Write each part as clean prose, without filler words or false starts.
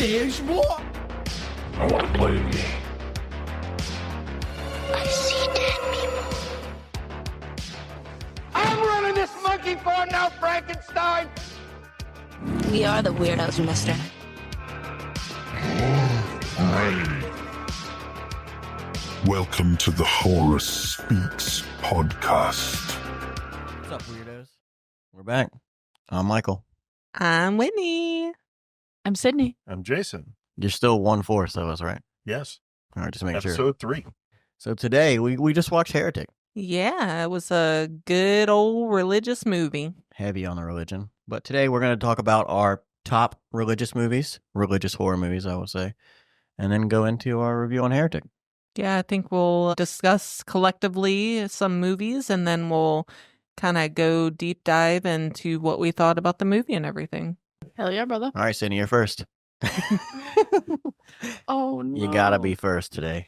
There's more. I want to play a game. I see dead people. I'm running this monkey farm now, Frankenstein. We are the weirdos, mister. Welcome to the Horror Speaks podcast. What's up, weirdos? We're back. I'm Michael. I'm Whitney. I'm Sydney. I'm Jason. You're still 1/4 of us, right? Yes. All right, just making sure. Episode 3. So today we just watched Heretic. Yeah, it was a good old religious movie. Heavy on the religion. But today we're going to talk about our top religious movies, religious horror movies, I would say, and then go into our review on Heretic. Yeah, I think we'll discuss collectively some movies and then we'll kind of go deep dive into what we thought about the movie and everything. Hell yeah, brother. All right, Sydney, you're first. Oh, no. You got to be first today.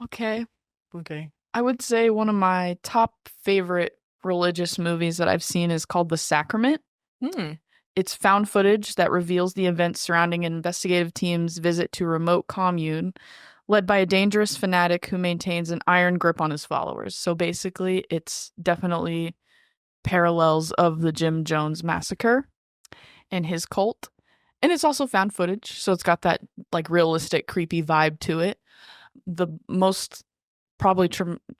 Okay. Okay. I would say one of my top favorite religious movies that I've seen is called The Sacrament. It's found footage that reveals the events surrounding an investigative team's visit to a remote commune led by a dangerous fanatic who maintains an iron grip on his followers. So basically, it's definitely parallels of the Jim Jones massacre and his cult. And it's also found footage, so it's got that like realistic, creepy vibe to it. The most probably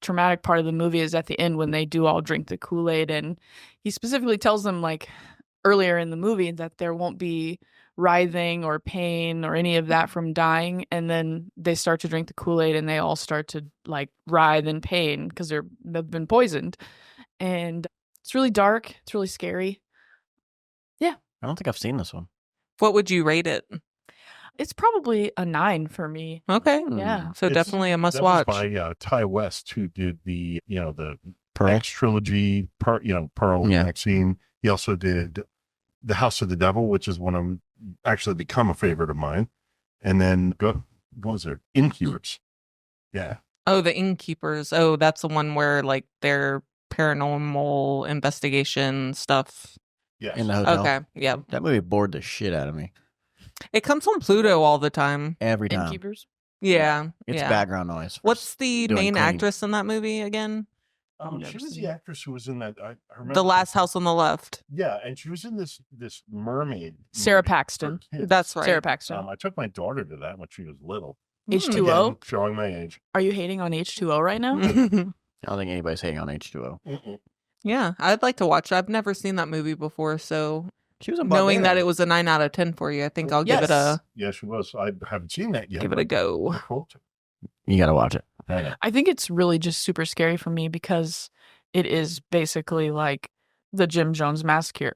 traumatic part of the movie is at the end when they do all drink the Kool-Aid, and he specifically tells them like earlier in the movie that there won't be writhing or pain or any of that from dying, and then they start to drink the Kool-Aid and they all start to like writhe in pain because they've been poisoned. And it's really dark, it's really scary. Yeah. I don't think I've seen this one. What would you rate it? It's probably a 9 for me. Okay. Yeah. So definitely a must watch. That was by Ty West, who did the Pearl? X trilogy, Pearl vaccine. He also did The House of the Devil, which is one of actually become a favorite of mine. And then what was there? Innkeepers. Yeah. Oh, The Innkeepers. Oh, that's the one where like their paranormal investigation stuff. Yes. In the hotel. Okay. Yeah. That movie bored the shit out of me. It comes on Pluto all the time. Every time. Innkeepers. Yeah. It's yeah. background noise. for What's the doing main cleaning. actress in that movie again? She was the actress who was in that. I remember. The Last House on the Left. Yeah, and she was in this mermaid. Sarah movie for Paxton. kids. That's right. Sarah Paxton. I took my daughter to that when she was little. H2O? Again, showing my age. Are you hating on H2O right now? I don't think anybody's hating on H2O. Yeah, I'd like to watch it. I've never seen that movie before, so She was a knowing that barbarian. it was a 9 out of 10 for you, I think I'll give it a Yes, she was. I haven't seen that yet. give it a go. You got to watch it. I think it's really just super scary for me because it is basically like the Jim Jones massacre.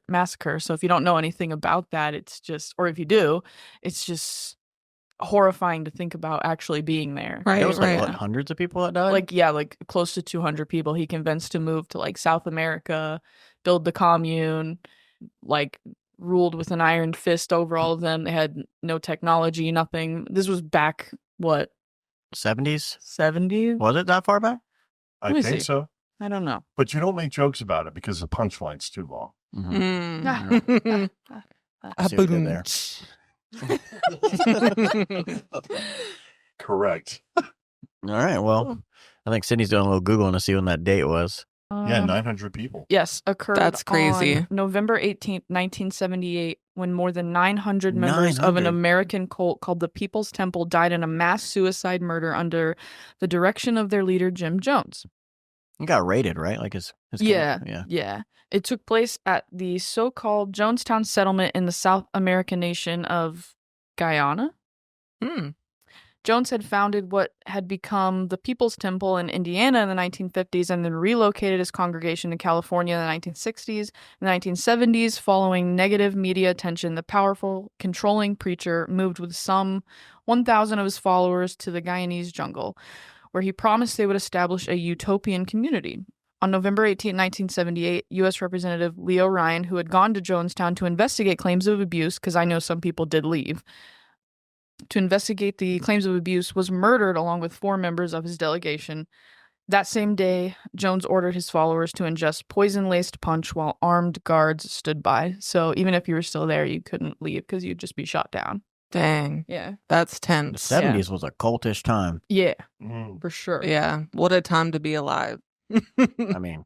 So if you don't know anything about that, it's just, or if you do, it's just horrifying to think about actually being there. Right, There was like, right. what, hundreds of people that died? Like close to 200 people he convinced to move to like South America, build the commune, like ruled with an iron fist over all of them. They had no technology, nothing. This was back, what, 70s? 70s? Was it that far back? I Let me think see. so. I don't know. But you don't make jokes about it because the punchline's too long. Mm-hmm. Mm. I see what you did there. Correct. All right, well, I think Sydney's doing a little Googling to see when that date was. Yeah, 900 people. Yes, occurred That's crazy. on November 18th, 1978, when more than 900 members of an 900? American cult called the People's Temple died in a mass suicide murder under the direction of their leader, Jim Jones. He got raided, right? Like his Yeah, yeah. yeah. It took place at the so-called Jonestown settlement in the South American nation of Guyana. Jones had founded what had become the People's Temple in Indiana in the 1950s and then relocated his congregation to California in the 1960s. In the 1970s, following negative media attention, the powerful, controlling preacher moved with some 1,000 of his followers to the Guyanese jungle, where he promised they would establish a utopian community. On November 18, 1978, U.S. Representative Leo Ryan, who had gone to Jonestown to investigate claims of abuse, because I know some people did leave, to investigate the claims of abuse, was murdered along with 4 members of his delegation. That same day, Jones ordered his followers to ingest poison-laced punch while armed guards stood by. So even if you were still there, you couldn't leave because you'd just be shot down. Dang. Yeah. That's The tense. 70s was a cultish time. Yeah, Mm. for sure. Yeah. What a time to be alive. I mean,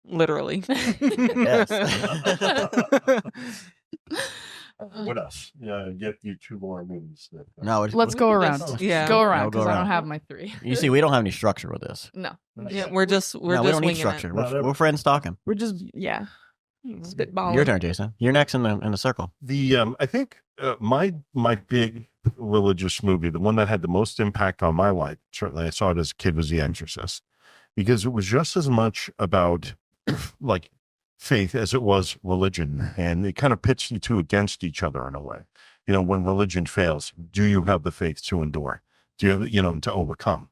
Literally. yes. What else? Yeah, get you 2 more movies. No, Let's go around. Yeah. Go Yeah, around we'll go because I don't around. have my 3. You see, we don't have any structure with this. No. Yeah, we're just No, we don't need winging structure. it. We're friends talking. We're just, spitballing. Your turn, Jason. You're next in the circle. I think my big religious movie, the one that had the most impact on my life, certainly I saw it as a kid, was The Exorcist, because it was just as much about like faith as it was religion, and it kind of pits the two against each other in a way. When religion fails, do you have the faith to endure? Do you have, to overcome?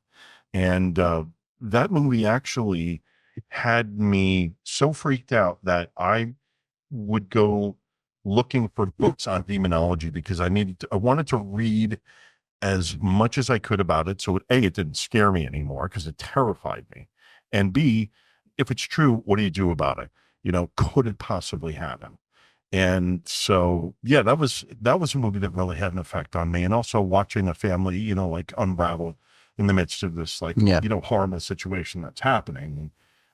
And that movie actually had me so freaked out that I would go looking for books on demonology because I wanted to read as much as I could about it. So A, it didn't scare me anymore because it terrified me. And B, if it's true, what do you do about it? Could it possibly happen? And so, yeah, that was a movie that really had an effect on me. And also watching a family, like unravel in the midst of this, horrible situation that's happening.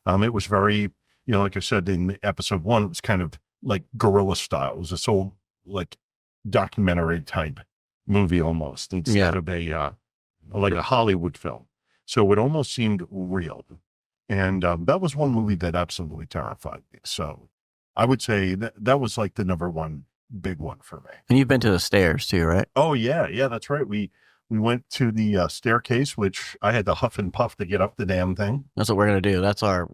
It was very, like I said in episode 1, it was kind of like guerrilla style. It was this whole like documentary type movie almost instead of like a Hollywood film. So it almost seemed real. And that was one movie that absolutely terrified me. So I would say that was like the number one big one for me. And you've been to the stairs too, right? Oh yeah, that's right. We went to the staircase, which I had to huff and puff to get up the damn thing. That's what we're gonna do. That's our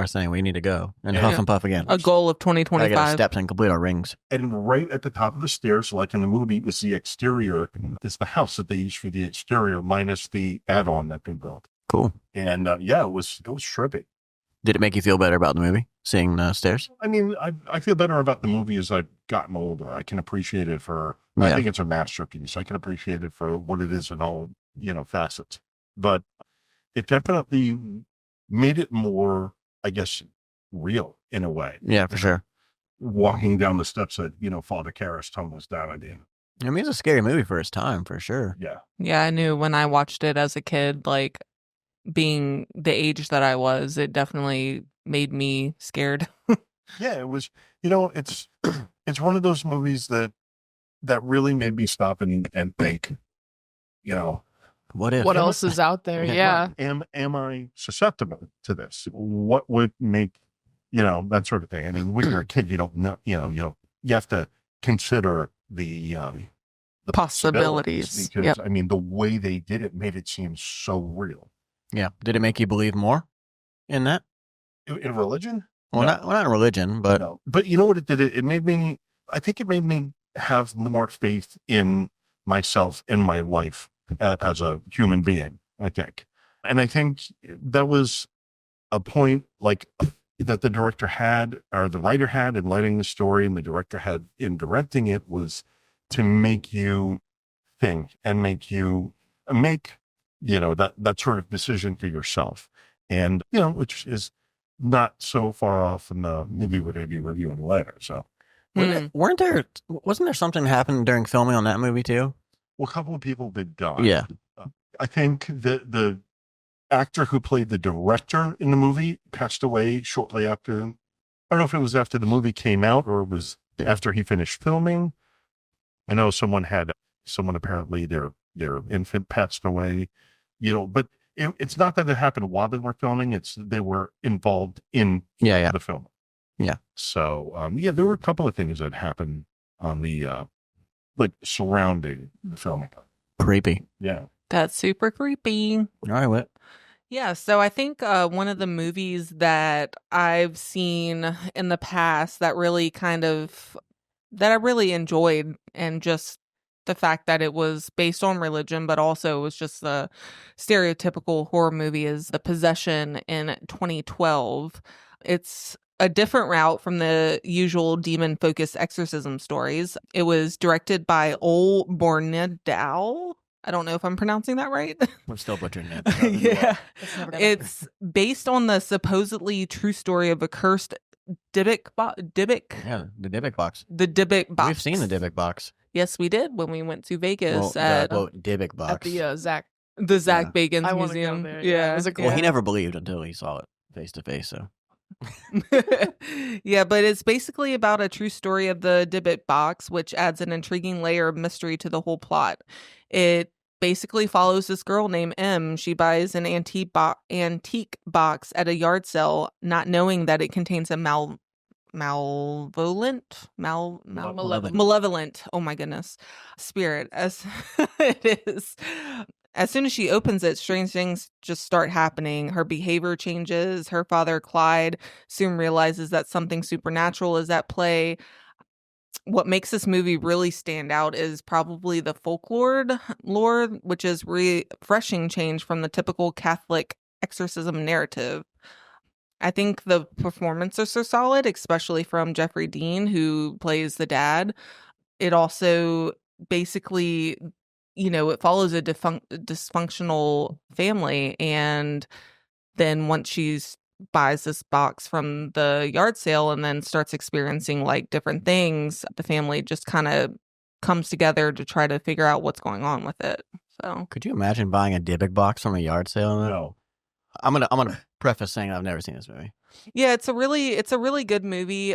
thing. We need to go and Yeah. huff and puff again. A goal of Gotta get our 2025. steps and complete our rings. And right at the top of the stairs, like in the movie, is the exterior. It's the house that they used for the exterior minus the add-on that they built. Cool. And it was trippy. Did it make you feel better about the movie, seeing the stairs? I mean, I feel better about the movie as I've gotten older. I can appreciate it I think it's a masterpiece. I can appreciate it for what it is in all, facets. But it definitely made it more, I guess, real in a way. Yeah, for sure. Walking down the steps that, Father Karras tumbles down at the end. I mean, it's a scary movie for its time, for sure. Yeah. Yeah, I knew when I watched it as a kid, like being the age that I was, it definitely made me scared. Yeah, it was, it's one of those movies that really made me stop and think, What if? What else is out there? Yeah. Am I susceptible to this? What would make, that sort of thing? I mean, when you're a kid, you don't know, you have to consider the Possibilities. because Yep. I mean, the way they did it made it seem so real. Yeah. Did it make you believe more in that? In religion? Well, No. not in religion, but No. But you know what it did? It made me, I think it made me have more faith in myself, in my life as a human being, I think. And I think that was a point like that the director had, or the writer had in writing the story, and the director had in directing it, was to make you think and make that sort of decision for yourself. And, which is not so far off from the movie we're going to be reviewing later. So, wasn't there something happened during filming on that movie too? well, a couple of people did die. Yeah. I think the actor who played the director in the movie passed away shortly after. I don't know if it was after the movie came out or it was after he finished filming. I know someone apparently their infant passed away, but it's not that it happened while they were filming. It's they were involved in the film. Yeah. So, there were a couple of things that happened on the, surrounding the filming. Creepy. Yeah. That's super creepy. All right, Whit. Yeah, so I think one of the movies that I've seen in the past that I really enjoyed, and just the fact that it was based on religion, but also it was just the stereotypical horror movie, is The Possession in 2012. It's a different route from the usual demon-focused exorcism stories. It was directed by Ol Bornedal. I don't know if I'm pronouncing that right. I'm still butchering that. Yeah. It's based on the supposedly true story of a cursed Dybbuk. Yeah, the Dybbuk box. The Dybbuk box. We've seen the Dybbuk box. Yes, we did when we went to Vegas Well, at the quote Dybbuk box. At the Zach. the Zach Yeah. Bagans I want to Museum. go there. Yeah, it was a cool. Well, he never believed until he saw it face to face. So Yeah, but it's basically about a true story of the Dybbuk box, which adds an intriguing layer of mystery to the whole plot. It basically follows this girl named M. She buys an antique box at a yard sale, not knowing that it contains a malevolent, oh my goodness, spirit, as it is. As soon as she opens it, strange things just start happening. Her behavior changes. Her father, Clyde, soon realizes that something supernatural is at play. What makes this movie really stand out is probably the folklore lore, which is refreshing change from the typical Catholic exorcism narrative. I think the performances are solid, especially from Jeffrey Dean, who plays the dad. It also basically, it follows a dysfunctional family. And then once she buys this box from the yard sale and then starts experiencing like different things, the family just kind of comes together to try to figure out what's going on with it. So could you imagine buying a Dybbuk box from a yard sale? No. I'm gonna preface saying I've never seen this movie. Yeah, it's a really good movie.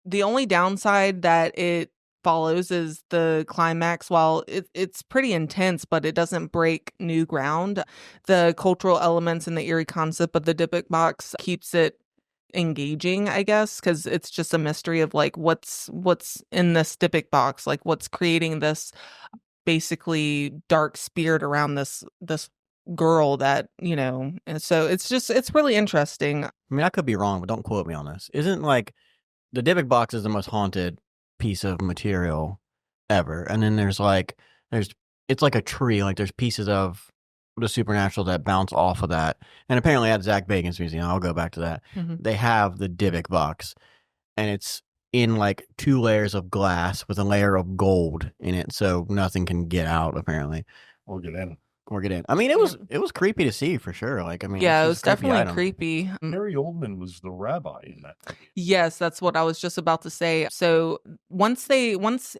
The only downside that it follows is the climax. While it's pretty intense, but it doesn't break new ground. The cultural elements and the eerie concept of the Dybbuk box keeps it engaging, I guess, because it's just a mystery of like what's in this Dybbuk box, like what's creating this basically dark spirit around this girl that, and so it's really interesting. I mean, I could be wrong, but don't quote me on this. Isn't like the Dybbuk box is the most haunted piece of material ever, and then it's like a tree, like there's pieces of the supernatural that bounce off of that, and apparently at Zach Bagans Museum, I'll go back to that, they have the Dybbuk box, and it's in like 2 layers of glass with a layer of gold in it, so nothing can get out apparently Or get in. I mean, it was creepy to see for sure. Like, I mean, Yeah, it it's was a creepy definitely item. creepy. Harry Oldman was the rabbi in that movie. Yes, that's what I was just about to say. So once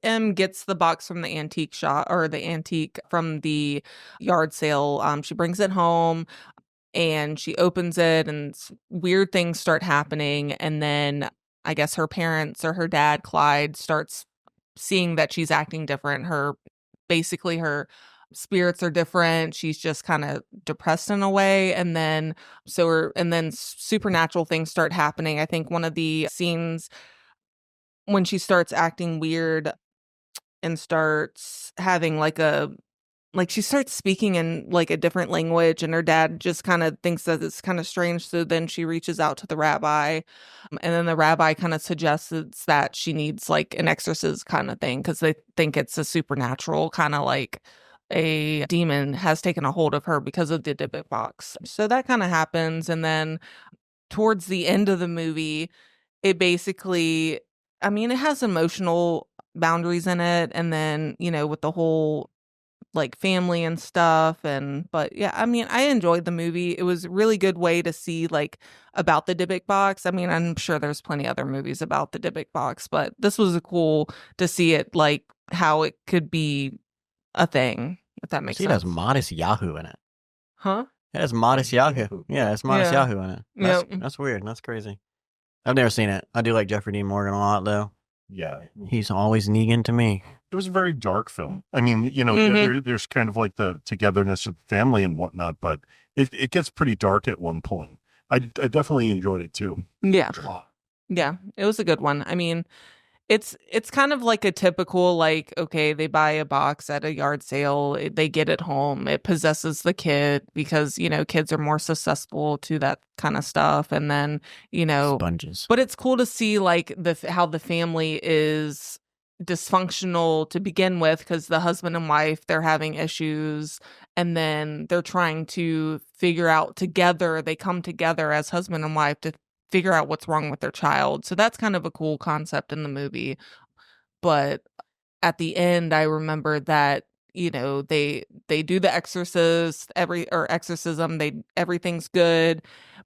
M gets the box from the antique shop, or the antique from the yard sale, she brings it home and she opens it, and weird things start happening. And then I guess her parents, or her dad, Clyde, starts seeing that she's acting different. Her spirits are different. She's just kind of depressed in a way. And then supernatural things start happening. I think one of the scenes when she starts acting weird and starts having she starts speaking in like a different language, and her dad just kind of thinks that it's kind of strange. So then she reaches out to the rabbi, and then the rabbi kind of suggests that she needs like an exorcist kind of thing, because they think it's a supernatural kind of like a demon has taken a hold of her because of the Dybbuk box. So that kind of happens. And then towards the end of the movie, it basically, I mean, it has emotional boundaries in it. And then, with the whole like family and stuff. But yeah, I mean, I enjoyed the movie. It was a really good way to see like about the Dybbuk box. I mean, I'm sure there's plenty other movies about the Dybbuk box, but this was cool to see it, like how it could be a thing, if that makes sense. It has Modest Yahoo in it. Huh? It has Modest Yahoo. Yeah, it's Modest Yeah. Yahoo in it. Yeah. That's weird. That's crazy. I've never seen it. I do like Jeffrey Dean Morgan a lot, though. Yeah. He's always Negan to me. It was a very dark film. I mean, there's kind of like the togetherness of family and whatnot, but it gets pretty dark at one point. I definitely enjoyed it too. Yeah. Yeah, it was a good one. I mean, it's kind of like a typical, like, okay, they buy a box at a yard sale, they get it home, it possesses the kid because, kids are more susceptible to that kind of stuff. And then, Sponges. but it's cool to see like how the family is dysfunctional to begin with, because the husband and wife, they're having issues, and then they're trying to figure out together, they come together as husband and wife to figure out what's wrong with their child. So that's kind of a cool concept in the movie. But at the end, I remember that, they do the exorcism, everything's good,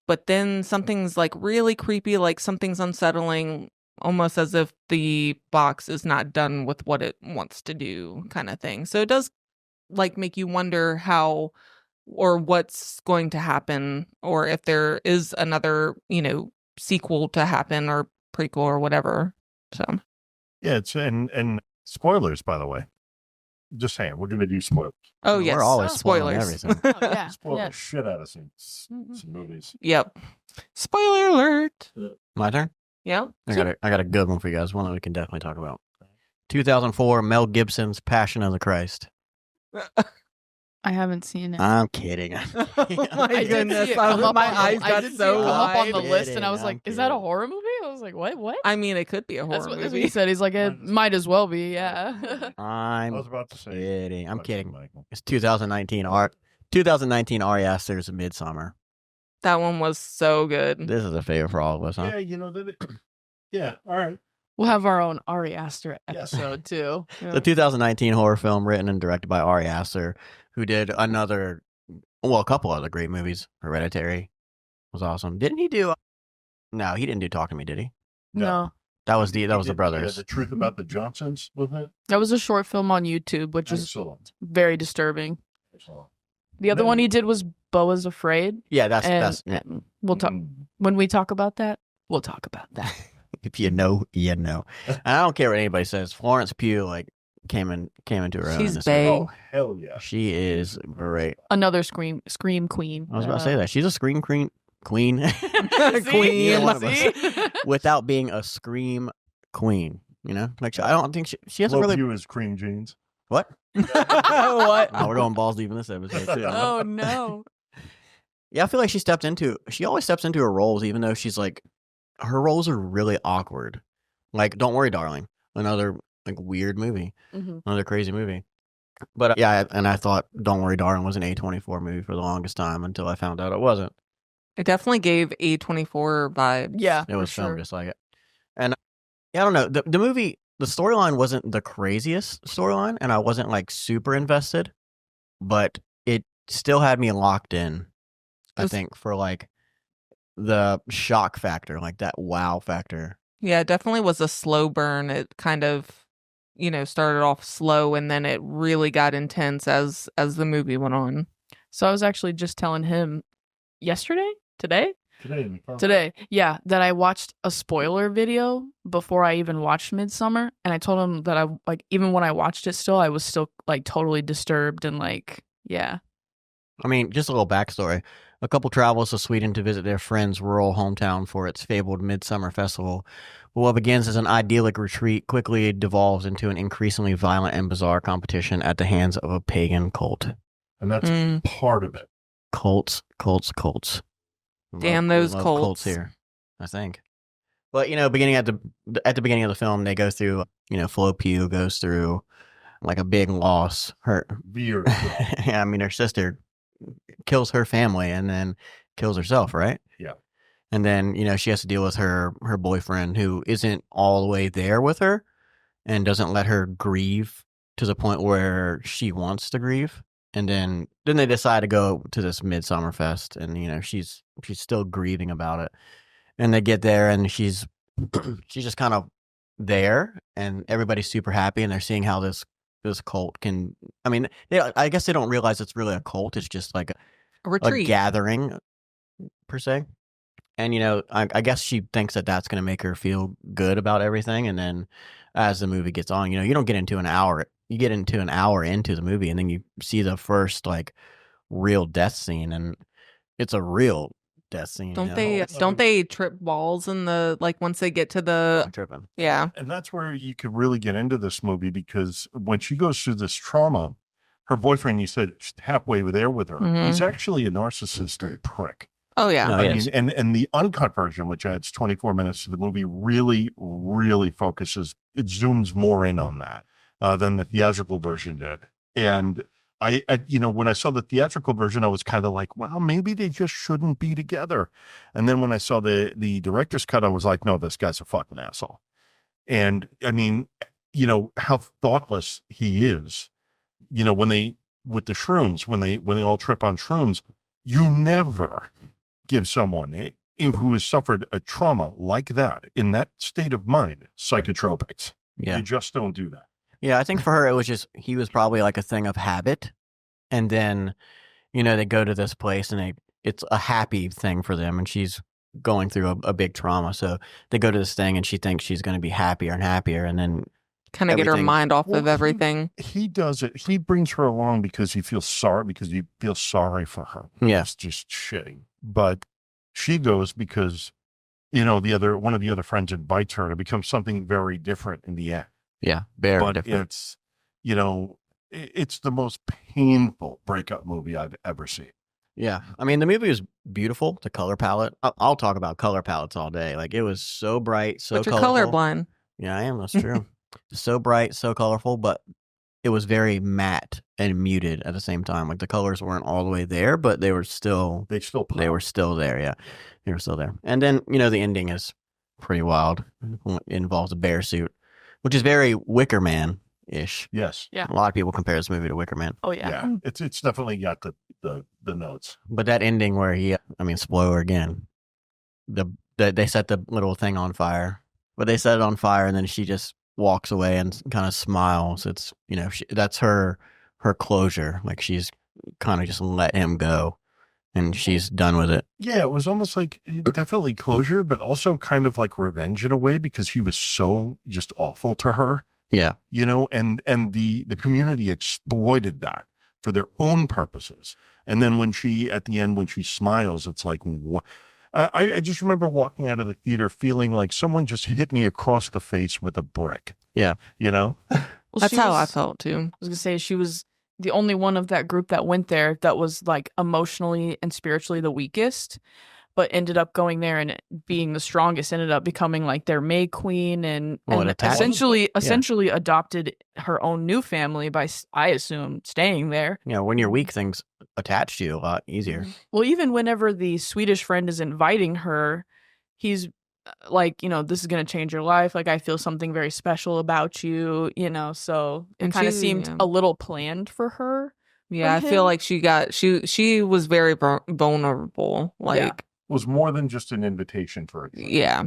but then something's like really creepy, like something's unsettling almost as if the box is not done with what it wants to do, kind of thing. So it does like make you wonder how or what's going to happen, or if there is another, sequel to happen or prequel or whatever. So yeah, it's and spoilers, by the way. Just saying, we're gonna do spoilers. oh yes, We're always spoiling spoilers. everything. Oh, yeah. Spoil yeah. the shit out of some movies. Yep. Spoiler alert. My turn. Yep. I got a good one for you guys. One that we can definitely talk about. 2004, Mel Gibson's Passion of the Christ. I haven't seen it. I'm kidding. Oh my I did goodness. see it come up My on the- eyes I got did see so it come up on wide. the list, and I was I'm like, "Is that a kidding. horror movie?" I was like, "What? I mean, it could be a horror That's what movie. he said. He's like, "It might as well be." Yeah. I I'm was about to say. kidding. I'm Fuck kidding. you, Michael. It's 2019 Ari Aster's Midsummer. That one was so good. This is a favorite for all of us, huh? Yeah, yeah, all right. We'll have our own Ari Aster Yes. episode too. The 2019 horror film written and directed by Ari Aster, who did a couple other great movies. Hereditary was awesome. Didn't he do? No, he didn't do Talk to Me, did he? No, That was the He brothers. did, The Truth About the Johnsons, wasn't it? that was a short film on YouTube, which is Excellent. very disturbing. Excellent. The other Then- one he did was Boa's Afraid. Yeah, And that's yeah. we'll talk when we talk about that. We'll talk about that. If you know, you know. And I don't care what anybody says. Florence Pugh came into her own. She's in this bae. movie. Oh, hell yeah. She is great. Another scream queen. I was about to say that she's a scream queen. Queen. See? Queen. Yeah, One of us. see? Without being a scream queen. You know, like I don't think she hasn't Love really. you as cream jeans. What? What? Oh, we're going balls deep in this episode too. Oh no. Yeah, I feel like she always steps into her roles, even though she's like, her roles are really awkward. Like, Don't Worry, Darling, another like weird movie, Mhm. another crazy movie. But I thought Don't Worry, Darling was an A24 movie for the longest time until I found out it wasn't. It definitely gave A24 vibes. Yeah. It was for filmed sure. just like it. And yeah, I don't know. The movie, the storyline wasn't the craziest storyline, and I wasn't like super invested, but it still had me locked in. I Just- think for like the shock factor, like that wow factor. Yeah, it definitely was a slow burn. It kind of, started off slow and then it really got intense as the movie went on. So I was actually just telling him today, Today. yeah, that I watched a spoiler video before I even watched Midsummer, and I told him that I like even when I watched it, still I was still like totally disturbed and like yeah. I mean, just a little backstory. A couple travels to Sweden to visit their friend's rural hometown for its fabled Midsummer Festival. But what begins as an idyllic retreat quickly devolves into an increasingly violent and bizarre competition at the hands of a pagan cult. And that's part of it. Cults. Damn those Love cults. here, I think. But beginning at the beginning of the film, they go through. Flo Pugh goes through like a big loss. Her, Weird. I mean, her sister kills her family and then kills herself, right? Yeah. And then she has to deal with her boyfriend who isn't all the way there with her and doesn't let her grieve to the point where she wants to grieve. And then they decide to go to this Midsummer Fest, and she's still grieving about it. And they get there, and she's just kind of there, and everybody's super happy, and they're seeing how this cult can. I mean, I guess they don't realize it's really a cult. It's just like A a retreat. gathering per se. And I guess she thinks that that's going to make her feel good about everything. And then as the movie gets on, you don't get into an hour. You get into an hour into the movie, and then you see the first like real death scene, and it's a real death scene. Don't they trip balls in the once they get to the I'm tripping. yeah. And that's where you could really get into this movie, because when she goes through this trauma, her boyfriend, you said halfway there with her, Mhm. he's actually a narcissist and a prick. Oh yeah. No, I yes. mean, and the uncut version, which adds 24 minutes to the movie, really, really focuses, it zooms more in on that than the theatrical version did. And I when I saw the theatrical version, I was kind of like, well, maybe they just shouldn't be together. And then when I saw the director's cut, I was like, no, this guy's a fucking asshole. And I mean, how thoughtless he is. When they, with the shrooms, when they all trip on shrooms, you never give someone who has suffered a trauma like that, in that state of mind, psychotropics. Yeah. You just don't do that. Yeah, I think for her, it was just, he was probably like a thing of habit. And then, they go to this place and it's a happy thing for them. And she's going through a big trauma. So they go to this thing and she thinks she's going to be happier and happier. And then kind of get her mind off of everything. He does it. He brings her along because he feels sorry for her. Yeah. It's just shitty. But she goes because, one of the other friends invites her to become something very different in the end. Yeah, very but different. It's, it's the most painful breakup movie I've ever seen. Yeah. I mean, the movie was beautiful. The color palette. I'll talk about color palettes all day. Like, it was so bright, so but you're colorful. colorblind. Yeah, I am. That's true. So bright, so colorful, but it was very matte and muted at the same time. Like, the colors weren't all the way there, but they were still there. Yeah, they were still there. And then, the ending is pretty wild. It involves a bear suit, which is very Wicker Man-ish. Yes. Yeah. A lot of people compare this movie to Wicker Man. Oh yeah. Yeah. It's definitely got the notes. But that ending where spoiler again, they set the little thing on fire, but they set it on fire and then she just walks away and kind of smiles. It's, that's her closure. Like, she's kind of just let him go and she's done with it. Yeah, it was almost like definitely closure, but also kind of like revenge in a way because he was so just awful to her. Yeah. And the community exploited that for their own purposes. And then when she smiles, it's like, what? I just remember walking out of the theater feeling like someone just hit me across the face with a brick. Yeah. Well, That's how I felt too. I was gonna say she was the only one of that group that went there that was like emotionally and spiritually the weakest, but ended up going there and being the strongest. Ended up becoming like their May Queen and essentially adopted her own new family by, I assume, staying there. When you're weak, things attach to you a lot easier. Well, even whenever the Swedish friend is inviting her, he's like, this is going to change your life. Like, I feel something very special about you, so it kind of seemed a little planned for her. Yeah, I feel like she was very vulnerable. Like, it was more than just an invitation for it. Yeah,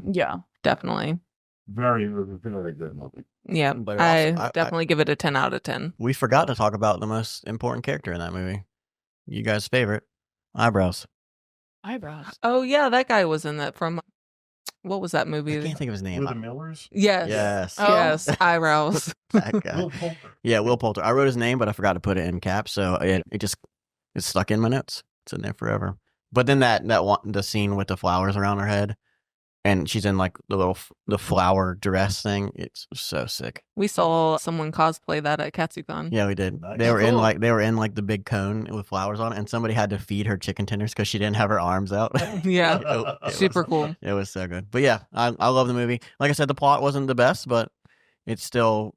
definitely. Very, very good movie. Yeah, but I definitely give it a 10 out of 10. We forgot to talk about the most important character in that movie. You guys' favorite, Eyebrows. Oh yeah, that guy was in that from. What was that movie? I can't think of his name. The Millers? Yes. Yes. Eyebrows. That guy. Will Poulter. Yeah, Will Poulter. I wrote his name, but I forgot to put it in caps, so it's stuck in my notes. It's in there forever. But then the scene with the flowers around her head, and she's in like the flower dress thing. It's so sick. We saw someone cosplay that at Katsucon. Yeah, we did. Nice. They were in like the big cone with flowers on it, and somebody had to feed her chicken tenders because she didn't have her arms out. Yeah, super cool. It was so good. But yeah, I love the movie. Like I said, the plot wasn't the best, but it's still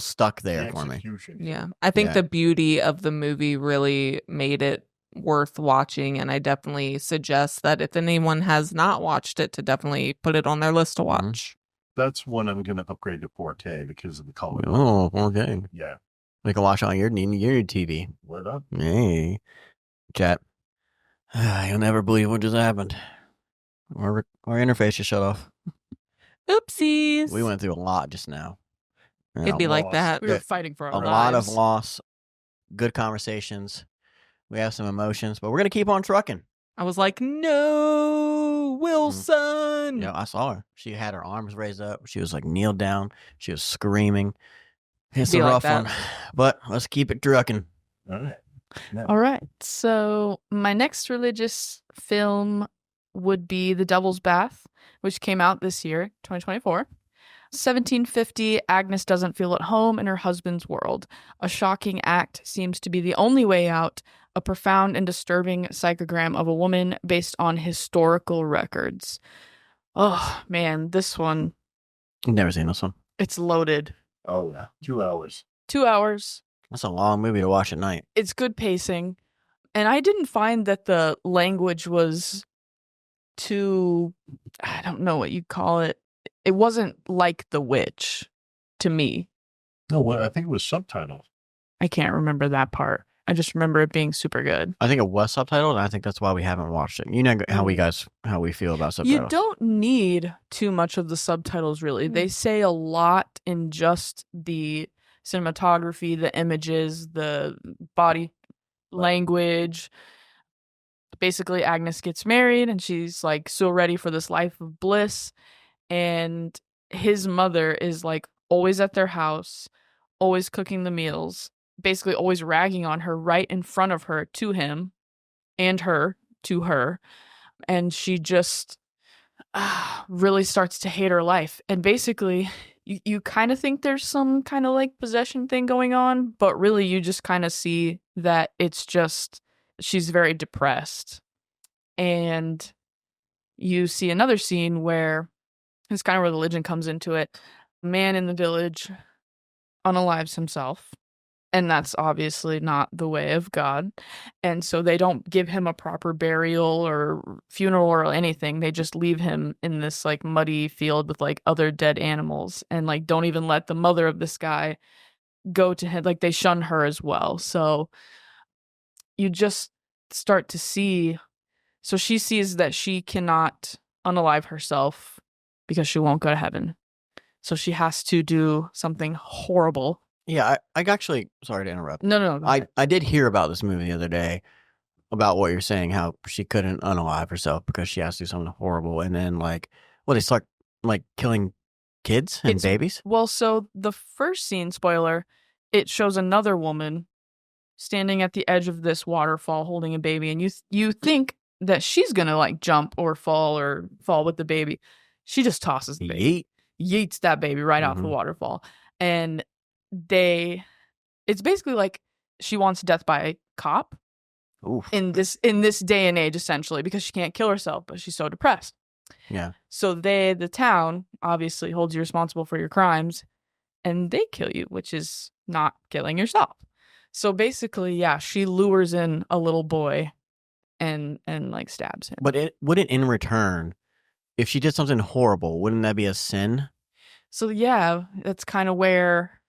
stuck there for me. Yeah, I think the beauty of the movie really made it worth watching, and I definitely suggest that if anyone has not watched it, to definitely put it on their list to watch. That's one I'm going to upgrade to 4K because of the color. Oh, okay. Yeah. We can watch on your TV. Word up. Hey, chat. You'll never believe what just happened. Our interface just shut off. Oopsies. We went through a lot just now. It'd be like that. We were fighting for our lives. A lot of loss. Good conversations. We have some emotions, but we're gonna keep on trucking. I was like, no, Wilson. Yeah, I saw her. She had her arms raised up. She was like kneeled down. She was screaming. It's a rough one, but let's keep it trucking. All right. No. All right. So my next religious film would be The Devil's Bath, which came out this year, 2024. 1750, Agnes doesn't feel at home in her husband's world. A shocking act seems to be the only way out, a profound and disturbing psychogram of a woman based on historical records. Oh, man, this one. I've never seen this one. It's loaded. Oh, yeah. 2 hours. 2 hours. That's a long movie to watch at night. It's good pacing. And I didn't find that the language was too, I don't know what you'd call it. It wasn't like The Witch to me. No, I think it was subtitles. I can't remember that part. I just remember it being super good. I think it was subtitled, and I think that's why we haven't watched it. You know how we feel about subtitles. You don't need too much of the subtitles, really. They say a lot in just the cinematography, the images, the body language. Basically, Agnes gets married, and she's like so ready for this life of bliss. And his mother is like always at their house, always cooking the meals, basically always ragging on her right in front of her to him and her to her. And she just really starts to hate her life. And basically, you kind of think there's some kind of like possession thing going on, but really you just kind of see that it's just she's very depressed. And you see another scene where it's kind of where religion comes into it. A man in the village unalives himself. And that's obviously not the way of God. And so they don't give him a proper burial or funeral or anything. They just leave him in this like muddy field with like other dead animals and like don't even let the mother of this guy go to him. Like they shun her as well. So you just start to see. So she sees that she cannot unalive herself because she won't go to heaven. So she has to do something horrible. Yeah, I actually, sorry to interrupt. No. I did hear about this movie the other day, about what you're saying, how she couldn't unalive herself because she has to do something horrible. And then, like, they start, like, killing kids and babies? Well, so the first scene, spoiler, it shows another woman standing at the edge of this waterfall holding a baby. And you think that she's going to, like, jump or fall with the baby. She just tosses the baby. Yeets that baby right off the waterfall. And it's basically like she wants death by cop. Oof. in this day and age, essentially, because she can't kill herself, but she's so depressed. Yeah. So the town obviously holds you responsible for your crimes, and they kill you, which is not killing yourself. So basically, yeah, she lures in a little boy and like stabs him. But wouldn't in return, if she did something horrible, wouldn't that be a sin? So yeah, that's kind of where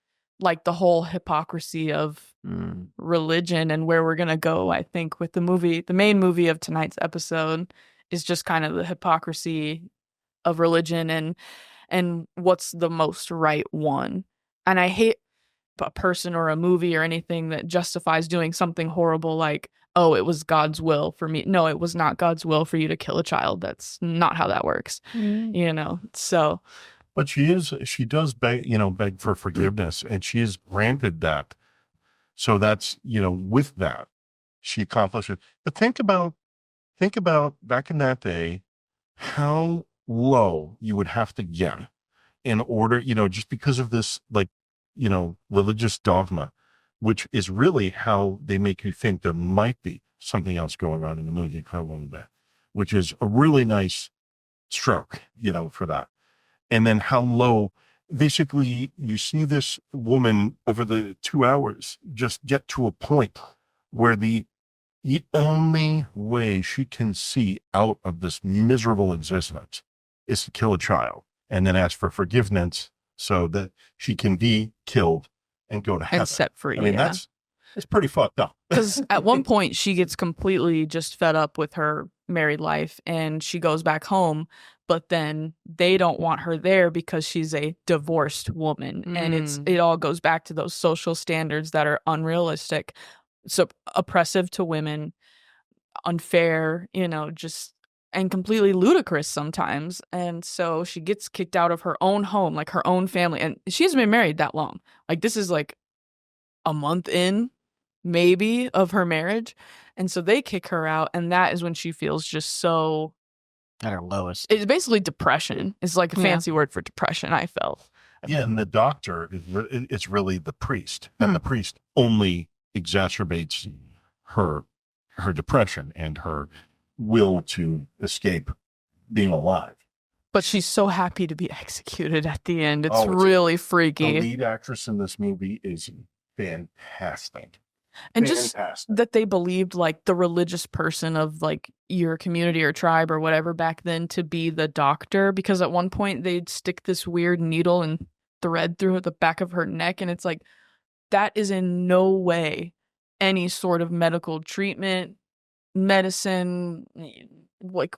like the whole hypocrisy of religion and where we're going to go, I think, with the main movie of tonight's episode is just kind of the hypocrisy of religion and what's the most right one. And I hate a person or a movie or anything that justifies doing something horrible like, oh, it was God's will for me. No, it was not God's will for you to kill a child. That's not how that works, so... But she does beg for forgiveness, and she is granted that. So that's, with that, she accomplished it. But think about back in that day, how low you would have to get in order, just because of this, religious dogma, which is really how they make you think there might be something else going on in the movie, which is a really nice stroke, for that. And then how low, basically, you see this woman over the 2 hours just get to a point where the only way she can see out of this miserable existence is to kill a child and then ask for forgiveness so that she can be killed and go to heaven. And set free. I mean, it's pretty fucked up. Because at one point she gets completely just fed up with her married life and she goes back home, but then they don't want her there because she's a divorced woman. And it all goes back to those social standards that are unrealistic, so oppressive to women, unfair, just and completely ludicrous sometimes. And so she gets kicked out of her own home, like her own family, and she hasn't been married that long. Like this is like a month in maybe of her marriage, and so they kick her out, and that is when she feels just so at her lowest. It's basically depression. It's like a fancy word for depression, I felt. Yeah, and the doctor it's really the priest, and the priest only exacerbates her depression and her will to escape being alive. But she's so happy to be executed at the end. It's really freaky. The lead actress in this movie is fantastic. And just that they believed like the religious person of like your community or tribe or whatever back then to be the doctor, because at one point they'd stick this weird needle and thread through the back of her neck, and it's like that is in no way any sort of medical treatment, medicine, like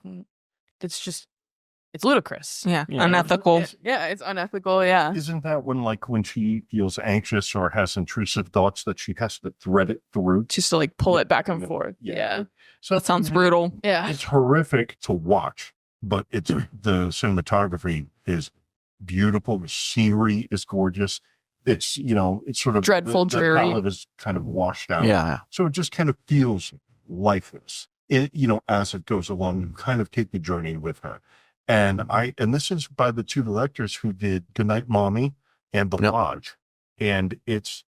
it's ludicrous. Yeah, Yeah. unethical. Yeah, it's unethical. Yeah. Isn't that when she feels anxious or has intrusive thoughts that she has to thread it through? Just to like pull it back and forth. Yeah. So That sounds brutal. Yeah. It's horrific to watch, but the cinematography is beautiful. The scenery is gorgeous. It's, it's sort of Dreadful, the dreary. palette is kind of washed out. Yeah. So it just kind of feels lifeless. As it goes along, you kind of take the journey with her. And this is by the two directors who did Goodnight Mommy and The Lodge. And it's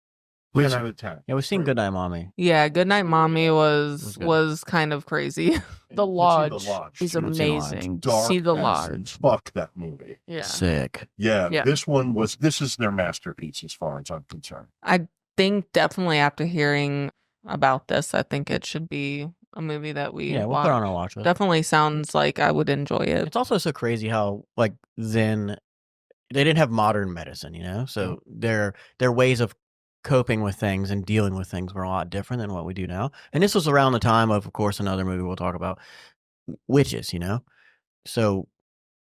10 out of 10. Yeah, we've seen Goodnight Mommy. Yeah, Goodnight Mommy was kind of crazy. The Lodge is Haven't seen The Lodge. amazing. Dark See The as Lodge. fuck that movie. Yeah. Sick. Yeah, Yeah. this is their masterpiece as far as I'm concerned. I think definitely after hearing about this, I think it should be a movie that we Yeah, we'll watch. put it on our watch list. Definitely sounds like I would enjoy it. It's also so crazy how like then they didn't have modern medicine, so their ways of coping with things and dealing with things were a lot different than what we do now. And this was around the time of course, another movie we'll talk about, witches. So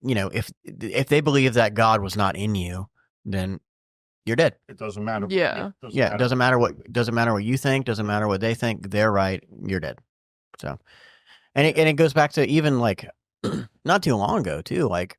if they believe that God was not in you, then you're dead. It doesn't matter. Yeah. It doesn't matter what you think, doesn't matter what they think, they're right, you're dead. So and it goes back to even like not too long ago too, like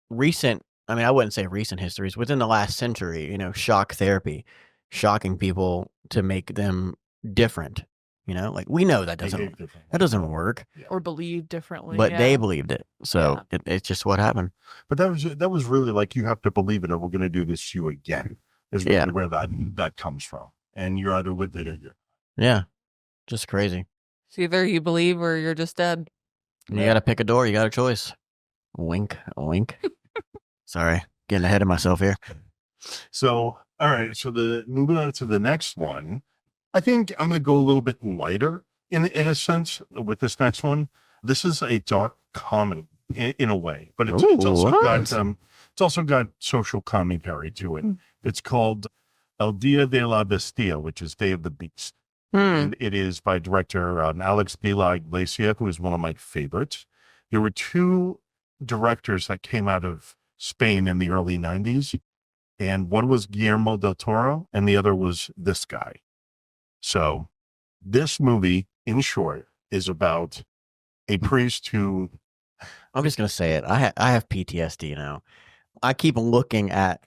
recent, I mean I wouldn't say recent histories, within the last century, shock therapy, shocking people to make them different, like we know that doesn't work, Or believe differently. but yeah. they believed it. So it's just what happened. But that was really like, you have to believe it or we're going to do this to you again, is really where that comes from. And you're either with it or you're. Yeah. Just crazy. It's either you believe or you're just dead. And you got to pick a door. You got a choice. Wink, wink. Sorry, getting ahead of myself here. So, all right. So moving on to the next one, I think I'm going to go a little bit lighter in a sense with this next one. This is a dark comedy in a way, but it's also got social commentary to it. It's called El Dia de la Bestia, which is Day of the Beast. And it is by director Alex de la Iglesia, who is one of my favorites. There were two directors that came out of Spain in the early 90s, and one was Guillermo del Toro, and the other was this guy. So this movie, in short, is about a priest who... I'm just going to say it. I have PTSD now. I keep looking at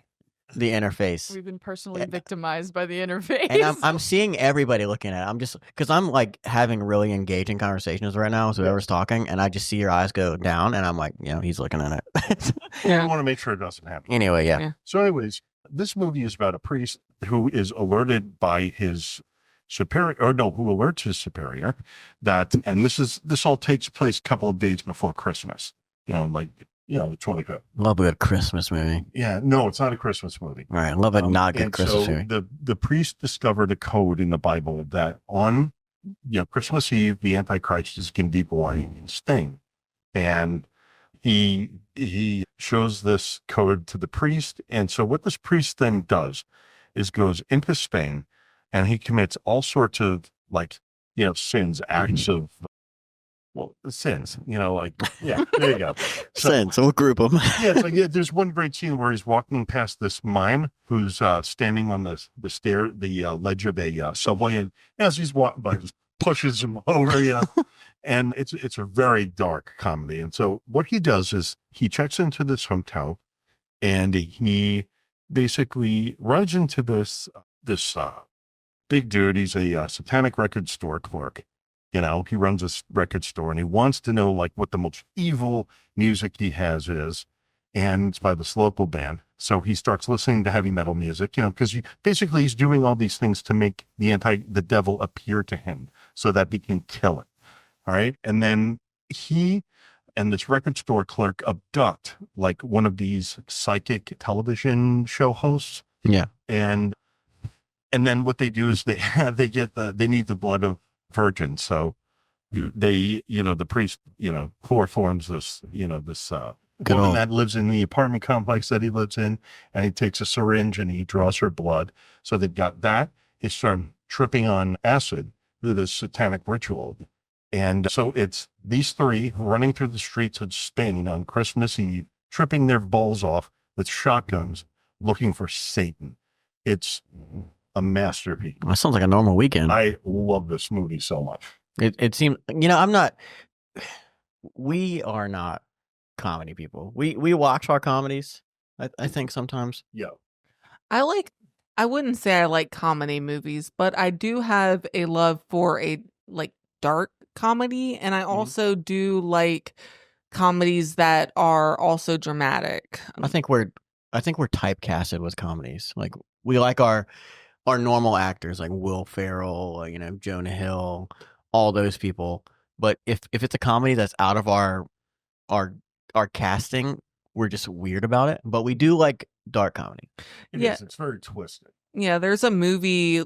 the interface. We've been personally victimized by the interface. And I'm seeing everybody looking at it. I'm just, because I'm like having really engaging conversations right now with whoever's talking, and I just see your eyes go down, and I'm like, he's looking at it. I want to make sure it doesn't happen. Anyway, yeah. So anyways, this movie is about a priest who is alerted by his superior, who alerts his superior that, and this all takes place a couple of days before Christmas, the 25th. Love a good Christmas movie. Yeah, no, it's not a Christmas movie. All right, love a not good Christmas movie. The priest discovered a code in the Bible that on Christmas Eve, the Antichrist is going to be born in Spain, and he shows this code to the priest. And so what this priest then does is goes into Spain, and he commits all sorts of sins, acts of sins, there you go. Sins, we'll group them. There's one great scene where he's walking past this mime who's standing on the ledge of a subway, and as he's walking by, just pushes him over, and it's a very dark comedy. And so what he does is he checks into this hotel, and he basically runs into this big dude. He's a satanic record store clerk. He runs a record store, and he wants to know what the most evil music he has is, and it's by this local band. So he starts listening to heavy metal music, because he's doing all these things to make the devil appear to him so that he can kill it. All right. And then he and this record store clerk abduct one of these psychic television show hosts. Yeah. And then what they do is they need the blood of virgin. So they, the priest, chloroforms this, this woman that lives in the apartment complex that he lives in, and he takes a syringe and he draws her blood. So they've got that. He starts tripping on acid through this satanic ritual. And so it's these three running through the streets of Spain on Christmas Eve, tripping their balls off with shotguns, looking for Satan. It's a masterpiece. That sounds like a normal weekend. I love this movie so much. It seems, we are not comedy people. We watch our comedies, I think sometimes. Yeah. I wouldn't say I like comedy movies, but I do have a love for a dark comedy, and I also do like comedies that are also dramatic. I think we're typecasted with comedies. Like we like our normal actors, like Will Ferrell, Jonah Hill, all those people. But if it's a comedy that's out of our casting, we're just weird about it. But we do like dark comedy. It is. It's very twisted. Yeah, there's a movie,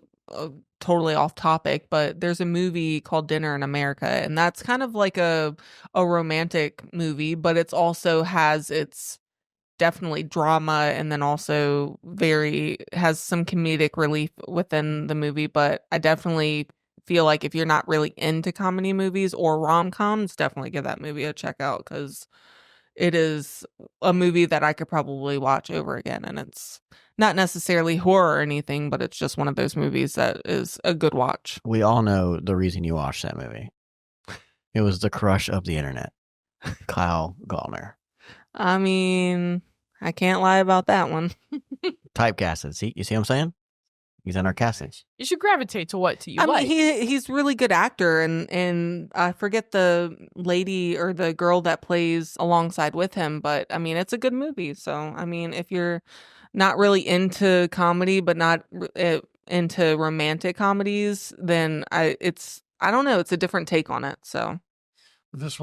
totally off topic, but there's a movie called Dinner in America, and that's kind of like a romantic movie, but it's also has its definitely drama, and then also has some comedic relief within the movie. But I definitely feel like if you're not really into comedy movies or rom-coms, definitely give that movie a check out, because it is a movie that I could probably watch over again, and it's not necessarily horror or anything, but it's just one of those movies that is a good watch. We all know the reason you watched that movie. It was the crush of the internet, Kyle Gallner. I mean, I can't lie about that one. Typecasted. See, you see what I'm saying? He's in our castings. You should gravitate to what to you I like. mean, he's a really good actor, and I forget the lady or the girl that plays alongside with him, but I mean, it's a good movie. So, I mean, if you're not really into comedy, but not into romantic comedies, then I don't know, it's a different take on it. So this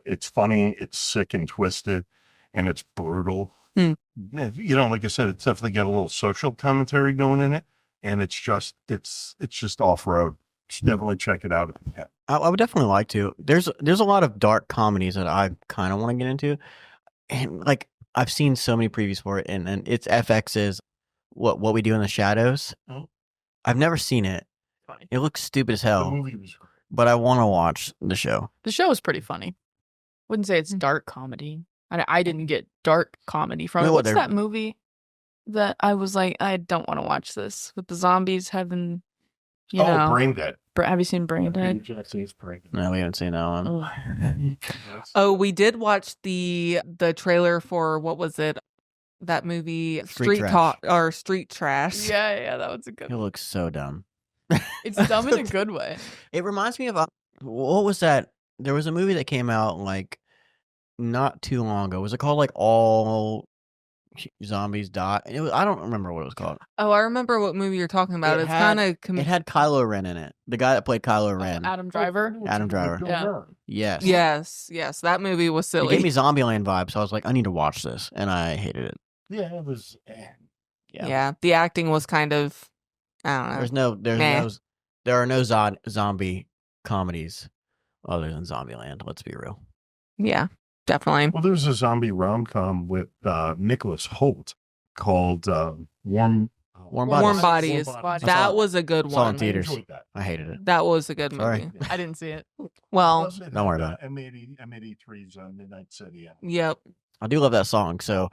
it's funny, it's sick and twisted, and it's brutal. Like I said, it's definitely got a little social commentary going in it. And it's just off-road. Definitely check it out. I would definitely like to. There's a lot of dark comedies that I kind of want to get into, and like I've seen so many previews for it, and it's FX's What We Do in the Shadows. Oh. I've never seen it. Funny. It looks stupid as hell. The movie was great. But I want to watch the show. The show is pretty funny. Wouldn't say it's dark comedy. I didn't get dark comedy from it. What's that movie that I was like, I don't want to watch this, with the zombies having, Brain Dead. Have you seen Brain Dead? No, we haven't seen that one. Oh, we did watch the trailer for, what was it? That movie, Street Trash. Yeah, that was a good It one. looks so dumb. It's dumb in a good way. It reminds me of what was that? There was a movie that came out like not too long ago. Was it called like All Zombies Die? I don't remember what it was called. Oh, I remember what movie you're talking about. It had Kylo Ren in it. The guy that played Kylo Ren. Adam Driver. Adam Driver. Yeah. Yes. That movie was silly. It gave me Zombieland vibes, so I was like, I need to watch this, and I hated it. Yeah, it was. Yeah, the acting was kind of. I don't know. There are no zombie comedies other than Zombieland. Let's be real. Yeah, definitely. Well, there's a zombie rom-com with Nicholas Hoult called Warm Bodies. That was a good Saw it one. in theaters. I hated it. That was a good movie. Sorry. I didn't see it. Well, don't worry about it. M83's Midnight City. Yep. I do love that song. So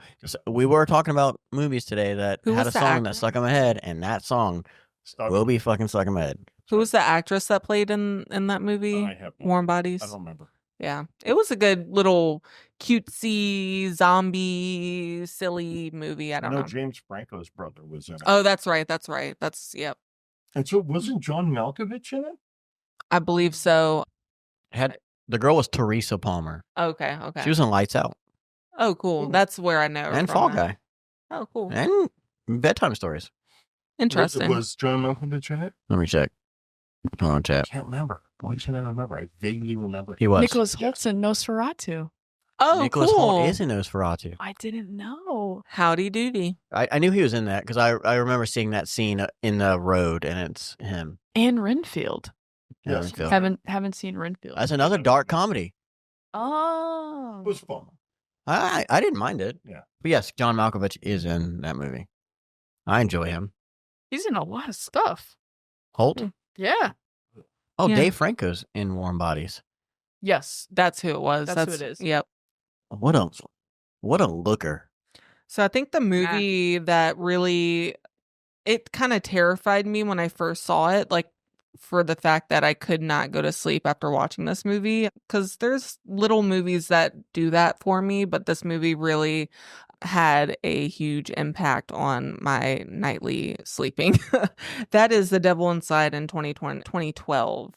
we were talking about movies today that had a song that stuck in my head, and that song will be fucking stuck in my head. Who was the actress that played in that movie? Warm Bodies. I don't remember. Yeah, it was a good little cutesy zombie silly movie. I don't know. James Franco's brother was in it. Oh, that's right. Yep. And so wasn't John Malkovich in it? I believe so. The girl was Teresa Palmer. Okay. She was in Lights Out. Oh, cool. That's where I know her And from. Fall Guy. Oh, cool. And Bedtime Stories. Interesting. Was John Malkovich in it? Let me check. Hold on, chat. I can't remember. Why should I remember? I vaguely remember. He was. Nicholas Holt's in Nosferatu. Oh, Nicholas cool. Hoult is in Nosferatu. I didn't know. Howdy doody. I knew he was in that because I remember seeing that scene in the road, and it's him. And Renfield. Yes. Haven't seen Renfield. That's another dark comedy. Oh. It was fun. I didn't mind it. Yeah. But yes, John Malkovich is in that movie. I enjoy him. He's in a lot of stuff. Holt? Yeah. Oh, Yeah. Dave Franco's in Warm Bodies. Yes. That's who it was. That's who it is. Yep. What a looker. So I think the movie that really, it kind of terrified me when I first saw it, like for the fact that I could not go to sleep after watching this movie, because there's little movies that do that for me, but this movie really had a huge impact on my nightly sleeping. That is The Devil Inside in 2012.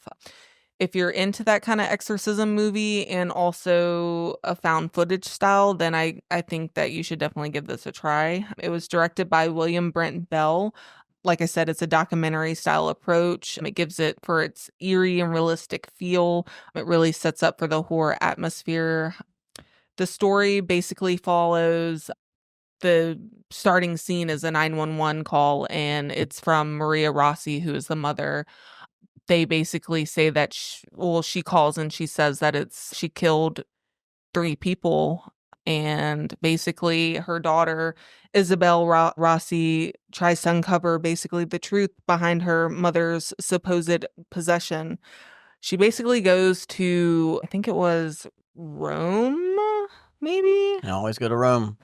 If you're into that kind of exorcism movie and also a found footage style, then I think that you should definitely give this a try. It was directed by William Brent Bell. Like I said, it's a documentary style approach. It gives it for its eerie and realistic feel. It really sets up for the horror atmosphere. The story basically follows, the starting scene is a 911 call, and it's from Maria Rossi, who is the mother. They basically say that she calls and she says that she killed 3 people, and basically her daughter Isabel Rossi tries to uncover basically the truth behind her mother's supposed possession. She basically goes to, I think it was Rome, maybe? I always go to Rome.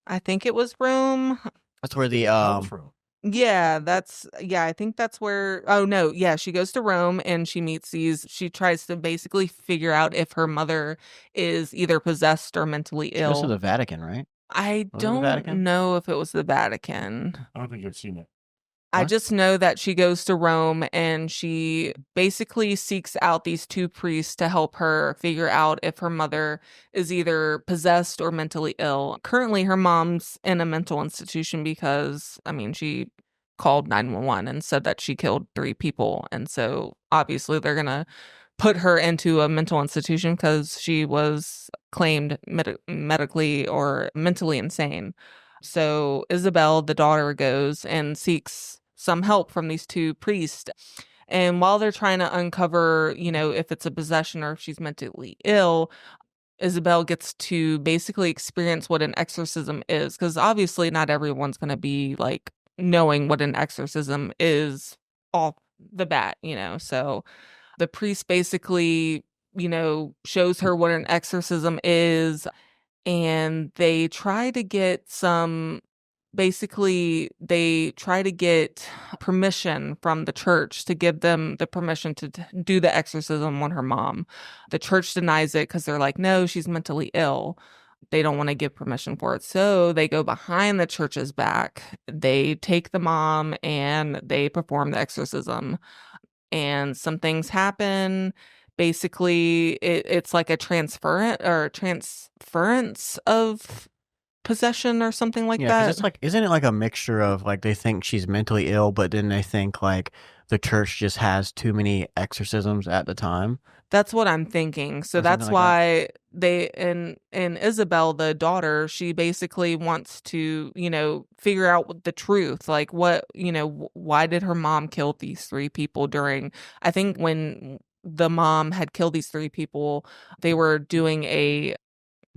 I think it was Rome. That's where the Yeah, I think that's where, oh no, yeah, she goes to Rome and she tries to basically figure out if her mother is either possessed or mentally She goes to ill. the Vatican, right? I Was it the don't Vatican? know if it was the Vatican. I don't think I've seen it. I What? just know that she goes to Rome and she basically seeks out these 2 priests to help her figure out if her mother is either possessed or mentally ill. Currently, her mom's in a mental institution because, I mean, she called 911 and said that she killed 3 people. And so obviously they're going to put her into a mental institution because she was claimed medically or mentally insane. So Isabel, the daughter, goes and seeks some help from these 2 priests. And while they're trying to uncover, if it's a possession or if she's mentally ill, Isabel gets to basically experience what an exorcism is. Because obviously not everyone's going to be like knowing what an exorcism is off the bat, So the priest basically, shows her what an exorcism is. And they try to get permission from the church to give them the permission to do the exorcism on her mom. The church denies it because they're like, no, she's mentally ill. They don't want to give permission for it. So they go behind the church's back. They take the mom and they perform the exorcism. And some things happen. Basically, it's like a transference of possession or something like Yeah, 'cause that. it's like, isn't it like a mixture of like they think she's mentally ill, but then they think like the church just has too many exorcisms at the time? That's what I'm thinking. So Or something that's like why they in Isabel, the daughter, she basically wants to, figure out the truth. Like what, why did her mom kill these 3 people during, I think when the mom had killed these 3 people, they were doing a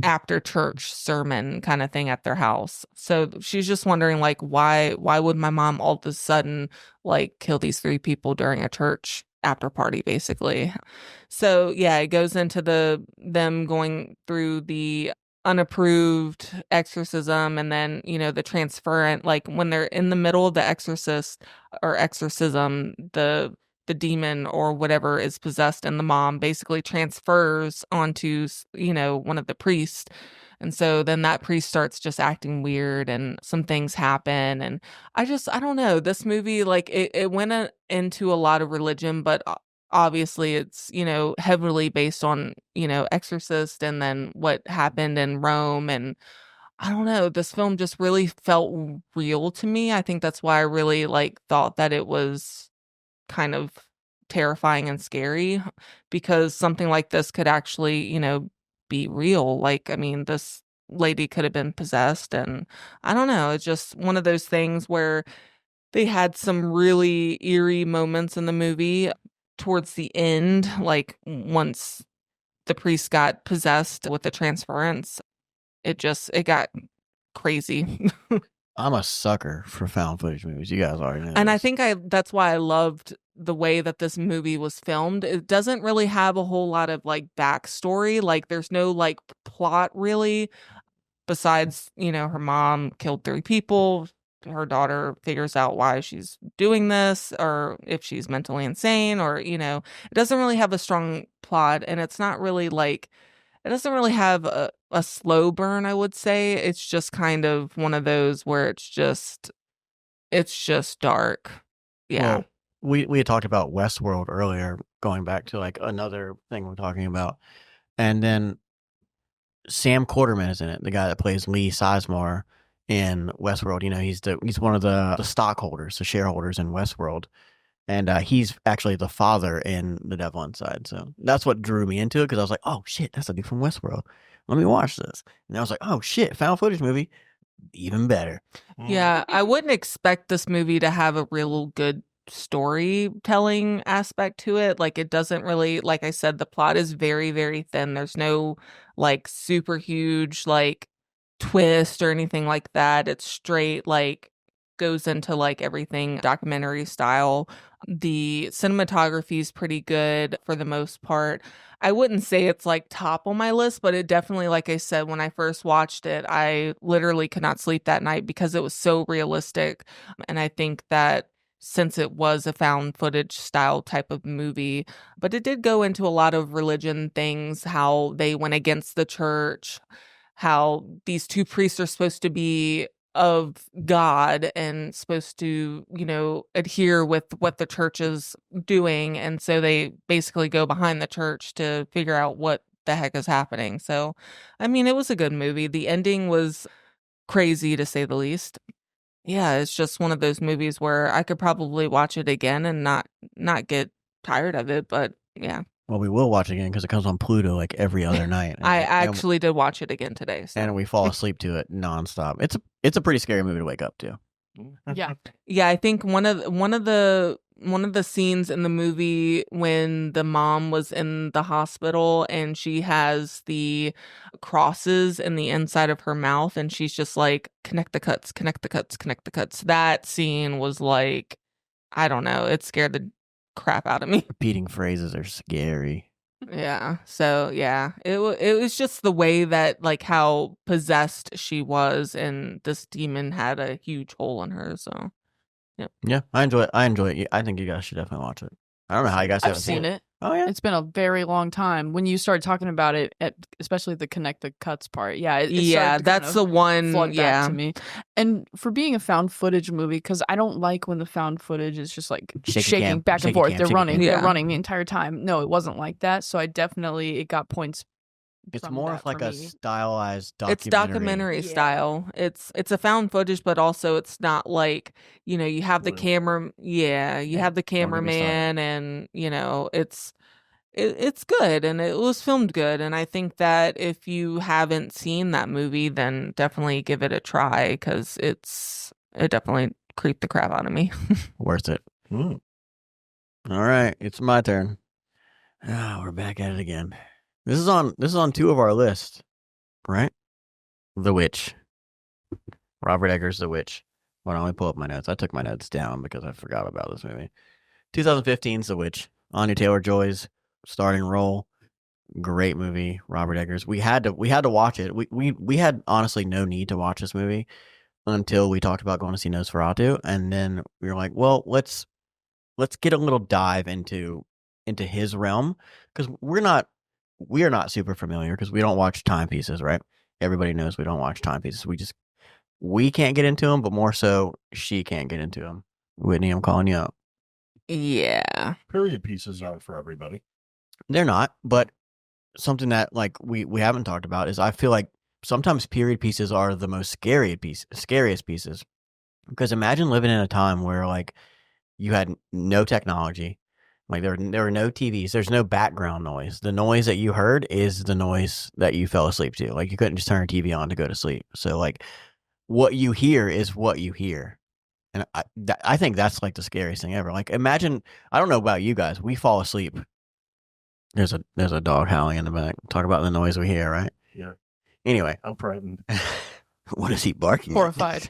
after church sermon kind of thing at their house. So she's just wondering like why would my mom all of a sudden like kill these 3 people during a church after party basically. So yeah, it goes into them going through the unapproved exorcism and then, the transferent, like when they're in the middle of the exorcism, the demon or whatever is possessed in the mom basically transfers onto, one of the priests. And so then that priest starts just acting weird and some things happen. And I don't know. This movie, like it went into a lot of religion, but obviously it's, heavily based on, Exorcist and then what happened in Rome. And I don't know, this film just really felt real to me. I think that's why I really thought that it was kind of terrifying and scary, because something like this could actually, be real. Like, I mean, this lady could have been possessed, and I don't know. It's just one of those things where they had some really eerie moments in the movie towards the end, like once the priest got possessed with the transference, it got crazy. I'm a sucker for found footage movies. You guys already know. And I this. think that's why I loved the way that this movie was filmed. It doesn't really have a whole lot of like backstory. Like there's no like plot really, besides, her mom killed 3 people. Her daughter figures out why she's doing this, or if she's mentally insane, or, it doesn't really have a strong plot. And it's not really like, it doesn't really have a slow burn, I would say. It's just kind of one of those where it's just dark. Yeah. Well, we had talked about Westworld earlier, going back to like another thing we're talking about. And then Sam Quarterman is in it, the guy that plays Lee Sizemore in Westworld. He's one of the stockholders, the shareholders in Westworld. And he's actually the father in The Devil Inside. So that's what drew me into it, because I was like, oh, shit, that's a dude from Westworld. Let me watch this. And I was like, oh, shit, found footage movie. Even better. Yeah, I wouldn't expect this movie to have a real good storytelling aspect to it. Like, it doesn't really, like I said, the plot is very, very thin. There's no, like, super huge, like, twist or anything like that. It's straight, like, goes into like everything documentary style. The cinematography is pretty good for the most part. I wouldn't say it's like top on my list, but it definitely, like I said, when I first watched it, I literally could not sleep that night because it was so realistic. And I think that since it was a found footage style type of movie, but it did go into a lot of religion things, how they went against the church, how these 2 priests are supposed to be of God and supposed to, adhere with what the church is doing. And so they basically go behind the church to figure out what the heck is happening. So, I mean, it was a good movie. The ending was crazy, to say the least. Yeah, it's just one of those movies where I could probably watch it again and not get tired of it. But yeah. Well, we will watch it again because it comes on Pluto like every other night. I actually did watch it again today. So. And we fall asleep to it nonstop. It's a pretty scary movie to wake up to. Yeah. Yeah, I think one of the scenes in the movie when the mom was in the hospital and she has the crosses in the inside of her mouth and she's just like, connect the cuts, connect the cuts, connect the cuts. That scene was like, I don't know, it scared the crap out of me. Repeating phrases are scary. Yeah. So yeah, it was just the way that, like, how possessed she was, and this demon had a huge hole in her. So yeah, I enjoy it. I think you guys should definitely watch it. I don't know how you guys haven't seen it. Oh yeah, it's been a very long time. When you started talking about it, especially the connect the cuts part, yeah, that's the one. Back to me. And for being a found footage movie, because I don't like when the found footage is just like shaking back and forth. They're running the entire time. No, it wasn't like that. So it got points. It's more of like a stylized documentary. It's documentary style. It's a found footage, but also it's not like, you have the camera. Yeah, you have the cameraman, and it's good, and it was filmed good. And I think that if you haven't seen that movie, then definitely give it a try, because it definitely creeped the crap out of me. Worth it. All right, it's my turn. We're back at it again. This is on 2 of our list, right? The Witch. Robert Eggers' The Witch. Well, let me pull up my notes. I took my notes down because I forgot about this movie. 2015's The Witch. Anya Taylor-Joy's starting role. Great movie. Robert Eggers. We had to watch it. We had honestly no need to watch this movie until we talked about going to see Nosferatu, and then we were like, well, let's get a little dive into his realm, because we are not super familiar because we don't watch timepieces, right? Everybody knows we don't watch timepieces. We can't get into them, but more so she can't get into them. Whitney, I'm calling you out. Yeah. Period pieces aren't for everybody. They're not, but something that like we haven't talked about is I feel like sometimes period pieces are the most scariest pieces. Because imagine living in a time where like you had no technology. Like there were no TVs. There's no background noise. The noise that you heard is the noise that you fell asleep to. Like you couldn't just turn a TV on to go to sleep. So like what you hear is what you hear. And I think that's like the scariest thing ever. Like imagine, I don't know about you guys, we fall asleep. There's a dog howling in the back. Talk about the noise we hear, right? Yeah. Anyway. I'm frightened. What is he barking at? Horrified.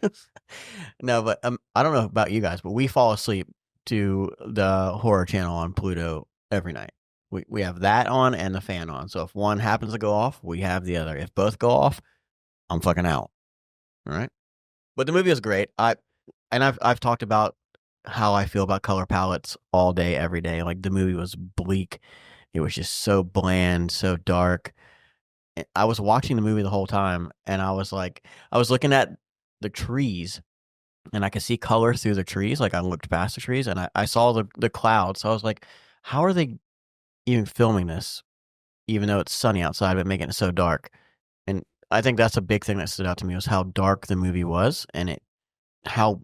No, but I don't know about you guys, but we fall asleep to the horror channel on Pluto every night. We have that on and the fan on. So if one happens to go off, we have the other. If both go off, I'm fucking out. All right. But the movie was great. I've talked about how I feel about color palettes all day, every day. Like the movie was bleak. It was just so bland, so dark. I was watching the movie the whole time, and I was looking at the trees, and I could see color through the trees. Like I looked past the trees, and I saw the clouds. So I was like, how are they even filming this, even though it's sunny outside, but making it so dark? And I think that's a big thing that stood out to me was how dark the movie was, and how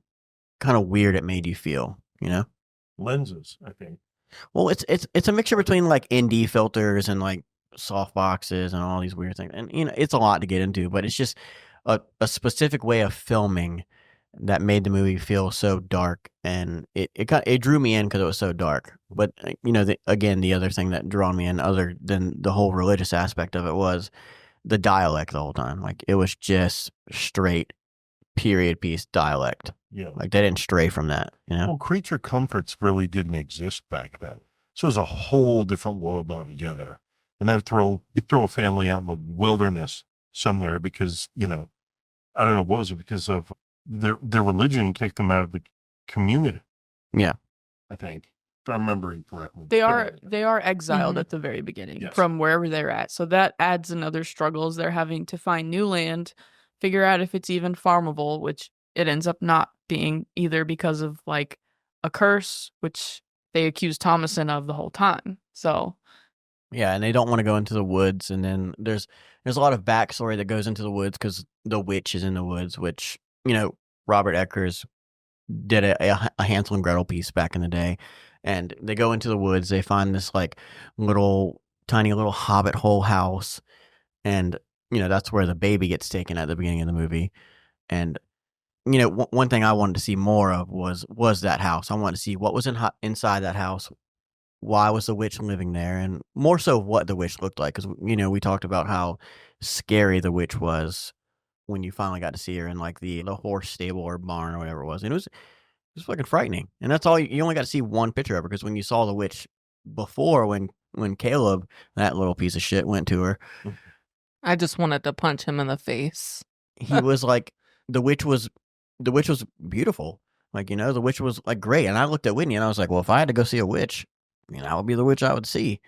kind of weird it made you feel, you know? Lenses, I think. Well, it's a mixture between like ND filters and like soft boxes and all these weird things. And you know, it's a lot to get into, but it's just a specific way of filming that made the movie feel so dark, and it drew me in because it was so dark. But you know, the other thing that drew me in, other than the whole religious aspect of it, was the dialect the whole time. Like it was just straight period piece dialect. Yeah. Like they didn't stray from that, you know? Well, creature comforts really didn't exist back then. So it was a whole different world altogether. And then you throw a family out in the wilderness somewhere because, you know, I don't know, what was it? Because of their religion kicked them out of the community. Yeah. I think. If I'm remembering correctly. They are exiled at the very beginning from wherever they're at. So that adds another struggle as they're having to find new land, figure out if it's even farmable, which it ends up not being either because of like a curse, which they accuse Thomason of the whole time. So yeah, and they don't want to go into the woods, and then there's a lot of backstory that goes into the woods because the witch is in the woods, which, you know, Robert Eggers did a Hansel and Gretel piece back in the day, and they go into the woods, they find this like tiny little hobbit hole house, and you know, that's where the baby gets taken at the beginning of the movie. And you know, one thing I wanted to see more of was that house. I wanted to see what was inside that house. Why was the witch living there? And more so what the witch looked like. Because, you know, we talked about how scary the witch was when you finally got to see her in like the horse stable or barn or whatever it was. And it was fucking frightening. And that's all, you only got to see one picture of her, because when you saw the witch before, when Caleb, that little piece of shit, went to her, I just wanted to punch him in the face. He was like, the witch was beautiful. Like, you know, the witch was like great. And I looked at Whitney and I was like, well, if I had to go see a witch, I mean, that would be the witch I would see.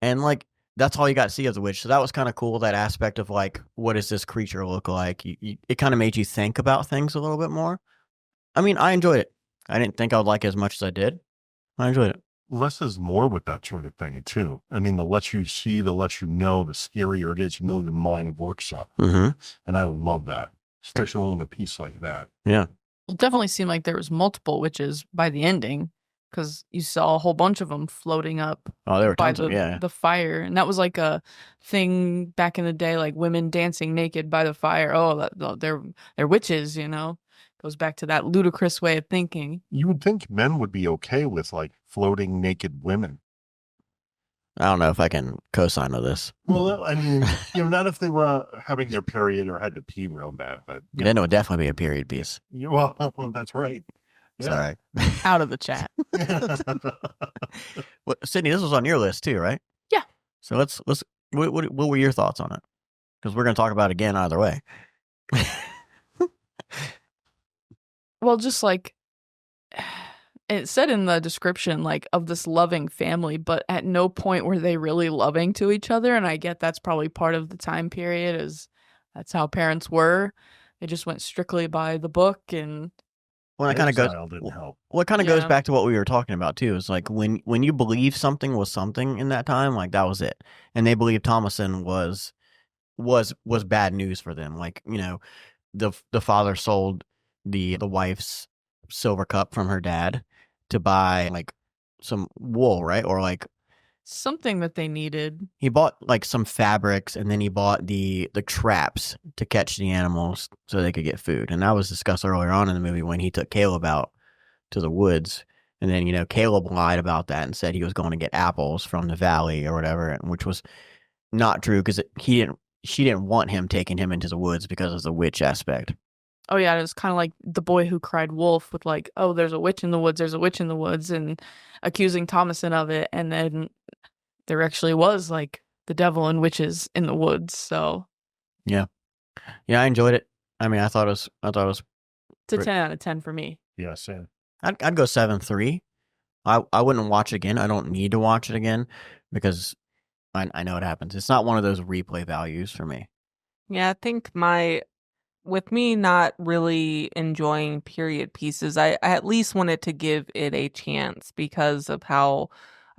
And like, that's all you got to see of the witch. So that was kind of cool, that aspect of like, what does this creature look like? It kind of made you think about things a little bit more. I mean, I enjoyed it. I didn't think I would like it as much as I did. I enjoyed it. Less is more with that sort of thing too. I mean, the less you see, the less you know, the scarier it is. You know, the mind works up. Mm-hmm. And I love that, especially in a piece like that. Yeah. It definitely seemed like there was multiple witches by the ending, because you saw a whole bunch of them floating up. Oh, there were by tons of, yeah. the fire. And that was like a thing back in the day, like women dancing naked by the fire. Oh, they're witches, you know? Goes back to that ludicrous way of thinking. You would think men would be okay with like floating naked women. I don't know if I can co-sign to this. Well, I mean, you know, not if they were having their period or had to pee real bad, but Then it would definitely be a period piece. well, that's right. It's all right. Out of the chat. Well, Sydney, this was on your list too, right? Yeah. So let's what were your thoughts on it? Because we're going to talk about it again either way. Well, just like it said in the description, like, of this loving family, but at no point were they really loving to each other. And I get that's probably part of the time period, is that's how parents were. They just went strictly by the book. And well, it kind of goes. Didn't help. Well, it kind of goes back to what we were talking about too. Is like when you believe something was something in that time, like that was it, and they believed Thomason was bad news for them. Like, you know, the father sold the wife's silver cup from her dad to buy like some wool, right? Or like something that they needed. He bought like some fabrics, and then he bought the traps to catch the animals so they could get food. And that was discussed earlier on in the movie when he took Caleb out to the woods. And then, you know, Caleb lied about that and said he was going to get apples from the valley or whatever, which was not true, because she she didn't want him taking him into the woods because of the witch aspect. Oh yeah, it was kind of like The Boy Who Cried Wolf with like, oh, there's a witch in the woods, there's a witch in the woods, and accusing Thomason of it, and then there actually was like the devil and witches in the woods. So yeah, I enjoyed it. I mean, I thought it was. It's a 10 out of 10 for me. Yeah, same. I'd go 7.3. I wouldn't watch it again. I don't need to watch it again because I know what happens. It's not one of those replay values for me. Yeah, I think with me not really enjoying period pieces, I at least wanted to give it a chance because of how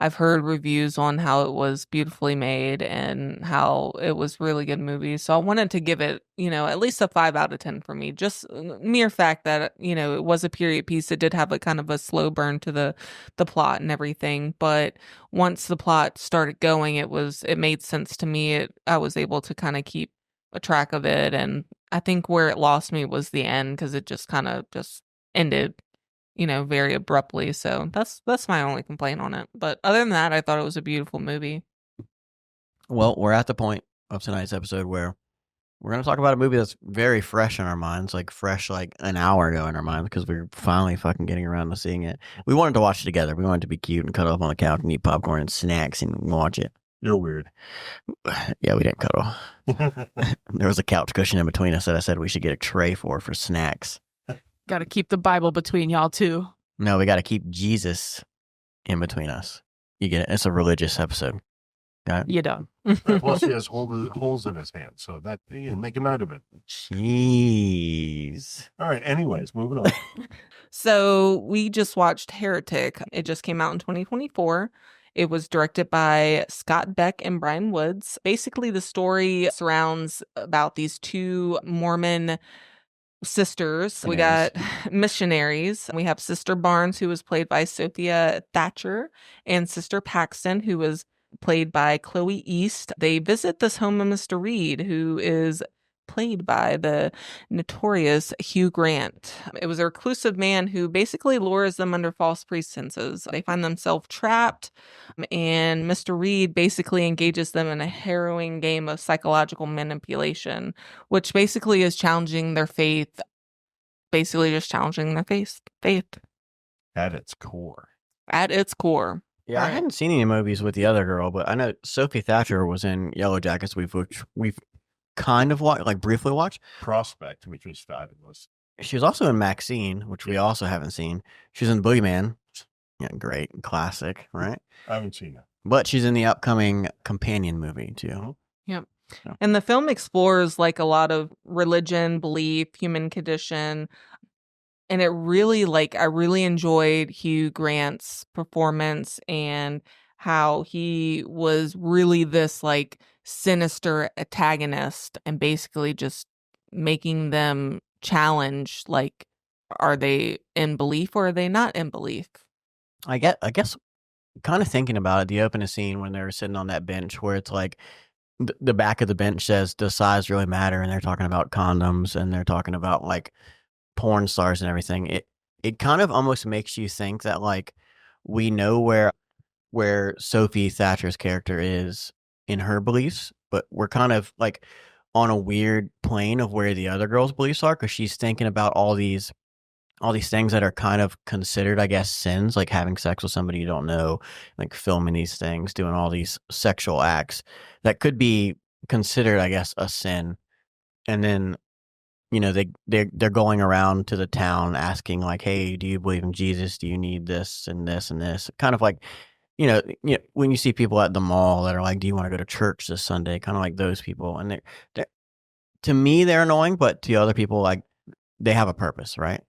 I've heard reviews on how it was beautifully made and how it was really good movie. So I wanted to give it, at least a 5 out of 10 for me. Just mere fact that, it was a period piece. It did have a kind of a slow burn to the plot and everything. But once the plot started going, it made sense to me. I was able to kind of keep a track of it. And I think where it lost me was the end because it just kind of just ended very abruptly. So that's my only complaint on it. But other than that, I thought it was a beautiful movie. Well, we're at the point of tonight's episode where we're going to talk about a movie that's very fresh in our minds, like fresh like an hour ago in our minds because we're finally fucking getting around to seeing it. We wanted to watch it together. We wanted to be cute and cuddle up on the couch and eat popcorn and snacks and watch it. You're weird. Yeah, we didn't cuddle. There was a couch cushion in between us that I said we should get a tray for snacks. Got to keep the Bible between y'all too. No, we got to keep Jesus in between us. You get it? It's a religious episode. Got it? You don't. Plus, he has holes in his hand, so that make a note of it. Jeez. All right. Anyways, moving on. So we just watched Heretic. It just came out in 2024. It was directed by Scott Beck and Brian Woods. Basically, the story surrounds about these two Mormon sisters. We got missionaries. We have Sister Barnes, who was played by Sophia Thatcher, and Sister Paxton, who was played by Chloe East. They visit this home of Mr. Reed, who is played by the notorious Hugh Grant. It was a reclusive man who basically lures them under false pretenses. They find themselves trapped, and Mr. Reed basically engages them in a harrowing game of psychological manipulation, which basically is challenging their faith, basically just challenging their faith. At its core. At its core. Yeah, I hadn't seen any movies with the other girl, but I know Sophie Thatcher was in Yellow Jackets. We've kind of watched, like briefly watched. Prospect, which was fabulous. She was also in Maxine, which we also haven't seen. She's in Boogeyman. Yeah, great. Classic, right? I haven't seen it. But she's in the upcoming Companion movie, too. Yep. Yeah. And the film explores like a lot of religion, belief, human condition. And it really, I really enjoyed Hugh Grant's performance and how he was really this sinister antagonist and basically just making them challenge, are they in belief or are they not in belief? I guess kind of thinking about it, the opening scene when they're sitting on that bench where it's like the back of the bench says, does size really matter? And they're talking about condoms and they're talking about porn stars and everything. It kind of almost makes you think that we know where Sophie Thatcher's character is in her beliefs, but we're kind of on a weird plane of where the other girl's beliefs are because she's thinking about all these things that are kind of considered, I guess, sins, like having sex with somebody you don't know, filming these things, doing all these sexual acts that could be considered, I guess, a sin. And then, they're going around to the town asking hey, do you believe in Jesus? Do you need this and this and this? Kind of when you see people at the mall that are do you want to go to church this Sunday? Kind of like those people. And they're to me, they're annoying, but to other people, they have a purpose, right?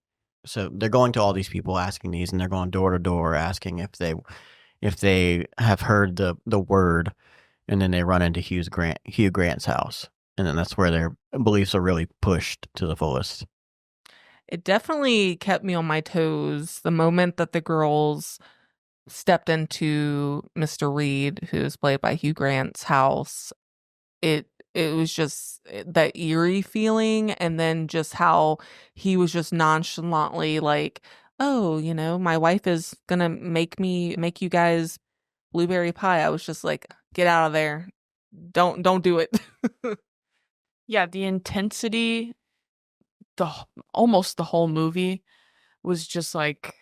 So they're going to all these people asking these, and they're going door to door asking if they have heard the word, and then they run into Hugh Grant's house. And then that's where their beliefs are really pushed to the fullest. It definitely kept me on my toes the moment that the girls stepped into Mr. Reed, who is played by Hugh Grant's house. It was just that eerie feeling, and then just how he was just nonchalantly oh, my wife is gonna make you guys blueberry pie. I was just get out of there. Don't do it. Yeah, the intensity, almost the whole movie was just like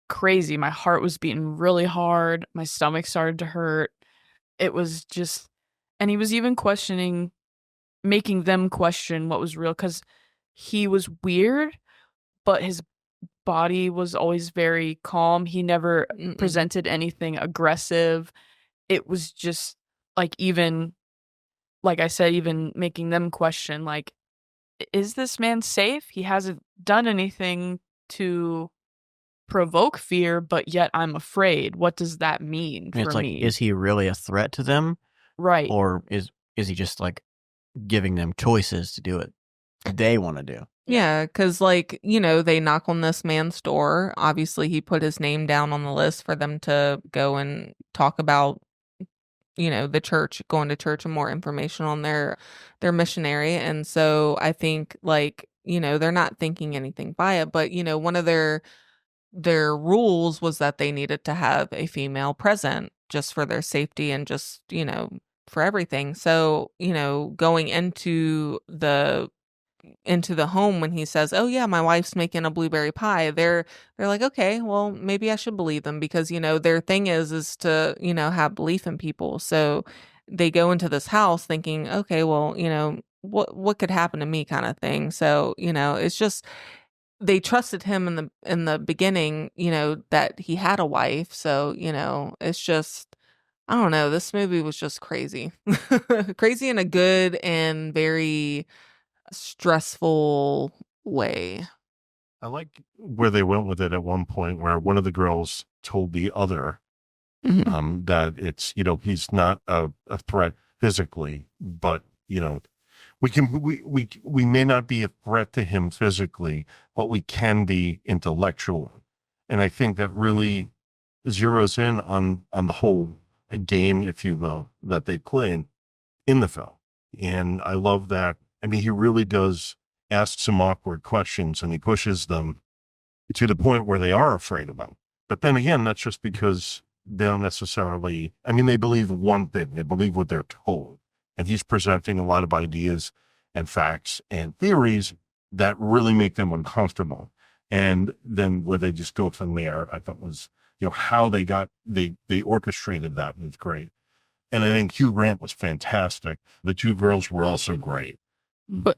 crazy. My heart was beating really hard. My stomach started to hurt. It was just, and he was even making them question what was real, because he was weird, but his body was always very calm. He never presented anything aggressive. It was just like, even like I said, even making them question, like, is this man safe? He hasn't done anything to provoke fear, but yet I'm afraid. What does that mean for It's like, me? is he really a threat to them? Right. Or is he just like giving them choices to do what they want to do? Yeah, because, like, they knock on this man's door. Obviously, he put his name down on the list for them to go and talk about, the church, going to church, and more information on their missionary. And so I think, like, they're not thinking anything by it, but, one of their rules was that they needed to have a female present just for their safety and just, for everything. So, going into the home, when he says, "Oh yeah, my wife's making a blueberry pie," they're like, "Okay, well, maybe I should believe them," because their thing is to have belief in people. So they go into this house thinking, "Okay, well, what could happen to me," kind of thing. So it's just, they trusted him in the beginning, that he had a wife. So it's just, I don't know. This movie was just crazy, crazy in a good and very stressful way. I like where they went with it at one point, where one of the girls told the other that it's, he's not a threat physically, but, we may not be a threat to him physically, but we can be intellectually. And I think that really zeroes in on the whole game, if you will, that they play in the film. And I love that. I mean, he really does ask some awkward questions, and he pushes them to the point where they are afraid of him. But then again, that's just because they don't necessarily, I mean, they believe one thing, they believe what they're told. And he's presenting a lot of ideas and facts and theories that really make them uncomfortable. And then where they just go from there, I thought was, how they orchestrated that was great. And I think Hugh Grant was fantastic. The two girls were also great. But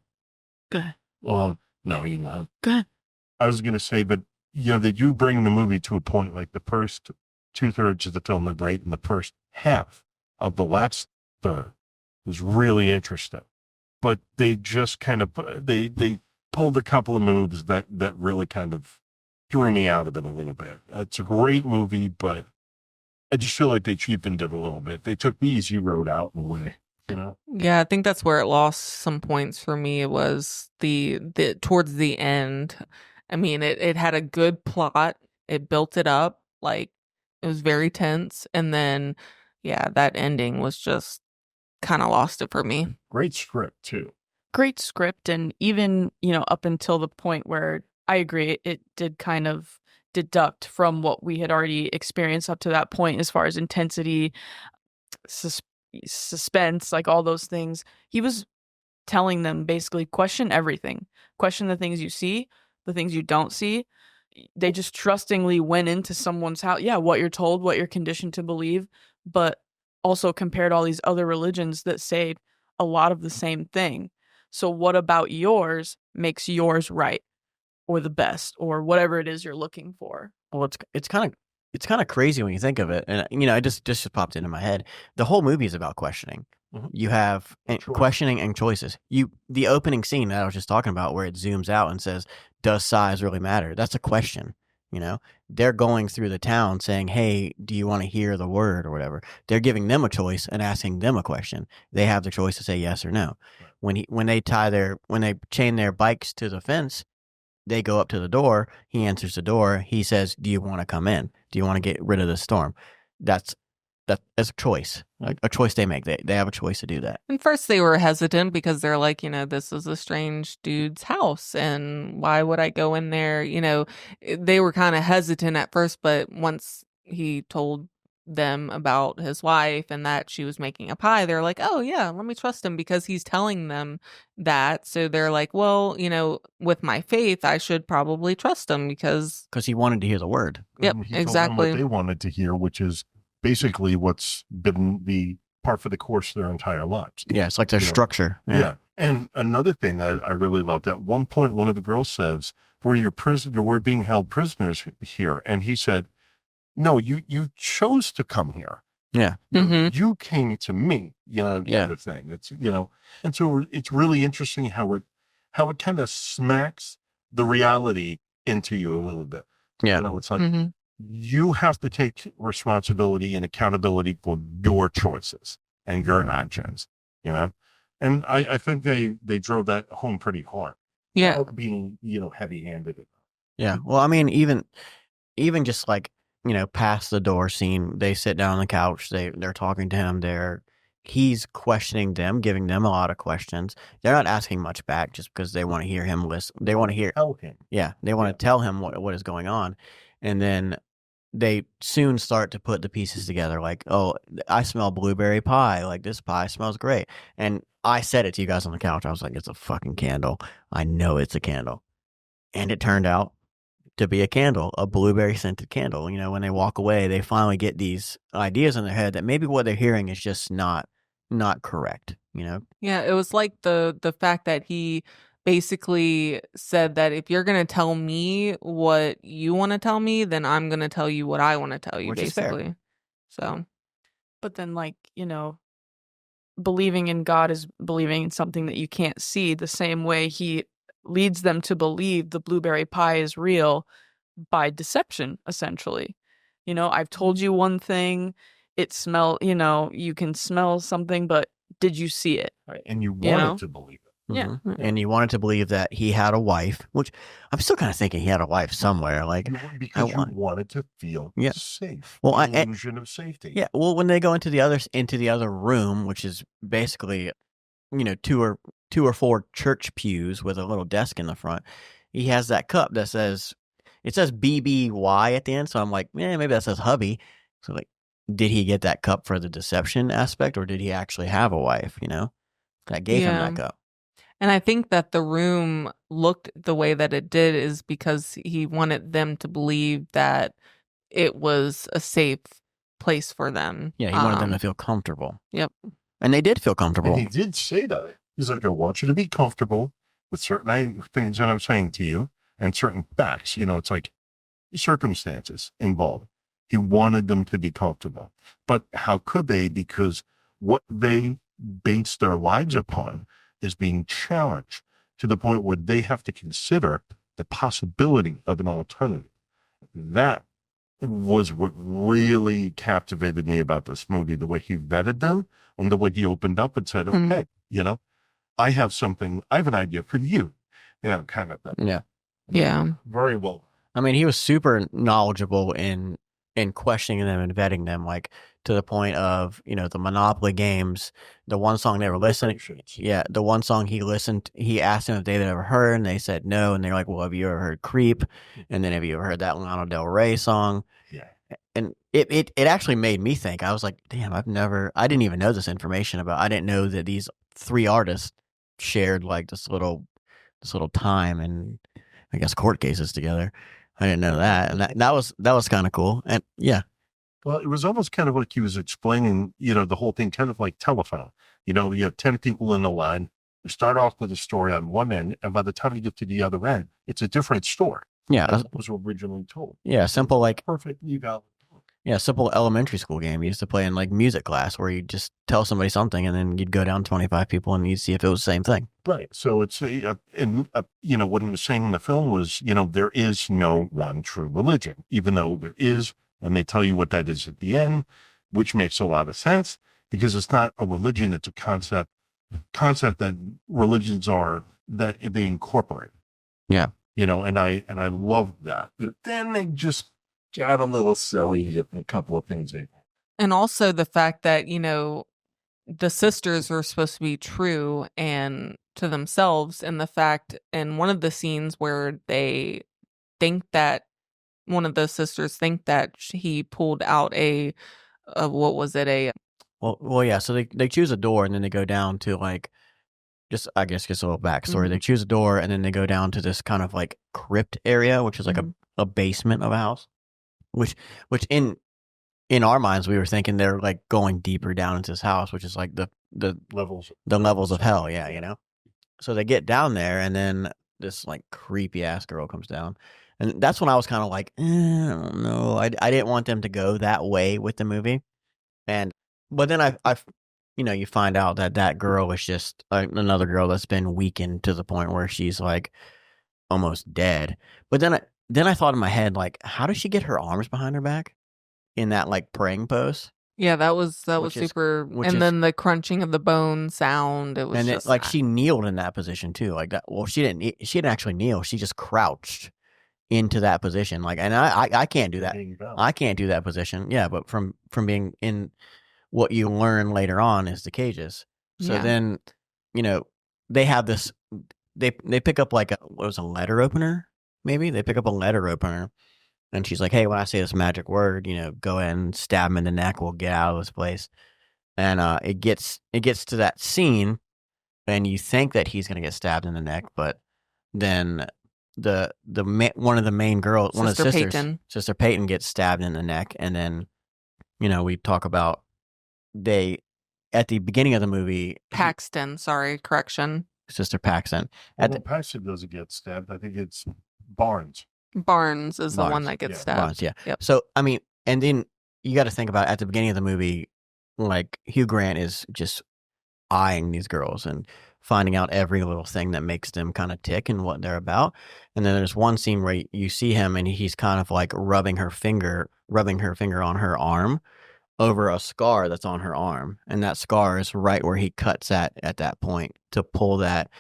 go ahead. Well, no, Go ahead. I was going to say, but they do bring the movie to a point, like the first 2/3 of the film are great, and the first half of the last third was really interesting. But they just kind of they pulled a couple of moves that really kind of threw me out of it a little bit. It's a great movie, but I just feel like they cheapened it a little bit. They took the easy road out in a way. Yeah, I think that's where it lost some points for me. It was the towards the end. I mean, it had a good plot. It built it up. Like, it was very tense. And then, yeah, that ending was just kind of lost it for me. Great script, too. Great script. And even, up until the point where I agree, it did kind of deduct from what we had already experienced up to that point as far as intensity, suspense, like all those things. He was telling them basically, question everything, question the things you see, the things you don't see. They just trustingly went into someone's house. Yeah, what you're told, what you're conditioned to believe, but also compared all these other religions that say a lot of the same thing. So what about yours makes yours right or the best or whatever it is you're looking for? Well, it's kind of crazy when you think of it, and it just popped into my head. The whole movie is about questioning. Mm-hmm. You have questioning and choices. The opening scene that I was just talking about, where it zooms out and says, "Does size really matter?" That's a question. They're going through the town saying, "Hey, do you want to hear the word?" or whatever. They're giving them a choice and asking them a question. They have the choice to say yes or no. When they chain their bikes to the fence, they go up to the door. He answers the door. He says, "Do you want to come in? Do you want to get rid of the storm?" That's a choice, a choice they make. They have a choice to do that. And first they were hesitant because they're like, this is a strange dude's house, and why would I go in there? They were kind of hesitant at first, but once he told them about his wife and that she was making a pie, they're like, oh yeah, let me trust him because he's telling them that. So they're like, well, with my faith, I should probably trust him because he wanted to hear the word. Yep, He told them exactly. what they wanted to hear, which is basically what's been the part for the course of their entire lives. Yeah, it's like their structure. Yeah. And another thing I really loved, at one point, one of the girls says, we're being held prisoners here. And he said, no, you chose to come here. Yeah. You came to me, the other thing. It's, and so it's really interesting how it kind of smacks the reality into you a little bit. Yeah. It's like, you have to take responsibility and accountability for your choices and your actions, And I think they drove that home pretty hard. Yeah. Without being, heavy-handed. Yeah. Well, I mean, even just like, past the door scene, they sit down on the couch, they're talking to him, he's questioning them, giving them a lot of questions. They're not asking much back just because they want to hear him listen. They want to hear Tell him. Yeah, they want to tell him what is going on. And then they soon start to put the pieces together, like, oh, I smell blueberry pie, like this pie smells great. And I said it to you guys on the couch. I was like, it's a fucking candle. I know it's a candle. And it turned out to be a candle, a blueberry scented candle. When they walk away, they finally get these ideas in their head that maybe what they're hearing is just not correct, Yeah, it was like the fact that he basically said that if you're going to tell me what you want to tell me, then I'm going to tell you what I want to tell you, which basically. Is fair. So, but then believing in God is believing in something that you can't see, the same way he leads them to believe the blueberry pie is real by deception, essentially. I've told you one thing, you can smell something, but did you see it? Right. And you wanted to believe it. Yeah. Mm-hmm. And you wanted to believe that he had a wife, which I'm still kind of thinking he had a wife somewhere. Like, because you wanted to feel safe. Well, illusion of safety. Yeah. Well, when they go into the other room, which is basically, two or four church pews with a little desk in the front, he has that cup that says BBY at the end. So I'm like, maybe that says hubby. So like, did he get that cup for the deception aspect, or did he actually have a wife? That gave him that cup. And I think that the room looked the way that it did is because he wanted them to believe that it was a safe place for them. Yeah, he wanted them to feel comfortable. Yep. And they did feel comfortable. And he did say that. He's like, I want you to be comfortable with certain things that I'm saying to you and certain facts. It's like circumstances involved. He wanted them to be comfortable. But how could they? Because what they base their lives upon is being challenged to the point where they have to consider the possibility of an alternative. That was what really captivated me about this movie, the way he vetted them and the way he opened up and said, okay, I have an idea for you, kind of thing. Yeah. Yeah. Very well. I mean, he was super knowledgeable in questioning them and vetting them, like to the point of, the Monopoly games, the one song they were listening. Yeah. The one song he asked them if they'd ever heard, and they said no. And they're like, well, have you ever heard Creep? And then have you ever heard that Lana Del Rey song? Yeah. And it actually made me think. I was like, damn, I didn't even know this information I didn't know that these three artists shared like this little time and I guess court cases together. I didn't know that. And that was kind of cool. And yeah. Well, it was almost kind of like he was explaining, the whole thing kind of like telephone. You have 10 people in the line. You start off with a story on one end, and by the time you get to the other end, it's a different story. Yeah. That was originally told. Yeah. Simple, like perfectly valid. Yeah, simple elementary school game you used to play in like music class where you just tell somebody something and then you'd go down 25 people and you'd see if it was the same thing. Right. So it's, what he was saying in the film was, there is no one true religion, even though there is, and they tell you what that is at the end, which makes a lot of sense because it's not a religion, it's a concept that religions are, that they incorporate. Yeah. And I love that. But then they just got a little silly in a couple of things. And also the fact that, the sisters are supposed to be true and to themselves, and the fact in one of the scenes where they think that one of the sisters think that he pulled out a what was it? Well, yeah. So they choose a door and then they go down to like, just I guess just a little backstory. They choose a door and then they go down to this kind of like crypt area, which is like a basement of a house, which in our minds we were thinking they're like going deeper down into this house, which is like the levels of hell. Yeah, you know. So they get down there and then this like creepy ass girl comes down, and that's when I was kind of like, I don't know. I didn't want them to go that way with the movie, but then I you find out that girl is just another girl that's been weakened to the point where she's like almost dead. But then I thought in my head, like, how does she get her arms behind her back in that like praying pose? Yeah, that was super. And then the crunching of the bone sound. It was and just like she kneeled in that position too, like that. Well, she didn't actually kneel. She just crouched into that position, like, and I can't do that. I can't do that position. Yeah, but from being in. What you learn later on is the cages. So then, they have this. They pick up like a letter opener. Maybe they pick up a letter opener, and she's like, "Hey, when I say this magic word, go ahead and stab him in the neck. We'll get out of this place." And it gets to that scene, and you think that he's gonna get stabbed in the neck, but then one of the main girls, one of the sisters, Sister Peyton, gets stabbed in the neck, and then we talk about. At the beginning of the movie, Paxton, Sister Paxton. Paxton doesn't get stabbed. I think it's Barnes. Barnes is the one that gets stabbed. Barnes, yeah. Yep. So, I mean, and then you got to think about at the beginning of the movie, like Hugh Grant is just eyeing these girls and finding out every little thing that makes them kind of tick and what they're about. And then there's one scene where you see him and he's kind of like rubbing her finger on her arm over a scar that's on her arm, and that scar is right where he cuts at that point to pull that,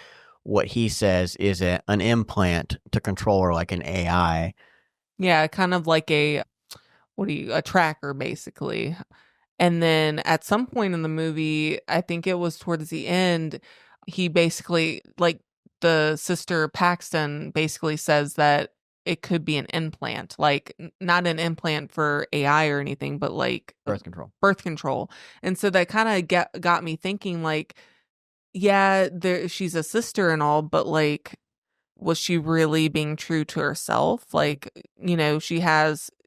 what he says is an implant to control her like an AI. Yeah, kind of like a tracker basically. And then at some point in the movie, I think it was towards the end, he basically, like, the Sister Paxton basically says that it could be an implant, like not an implant for AI or anything, but like birth control. And so that kind of got me thinking, like, yeah, she's a sister and all, but like, was she really being true to herself? Like,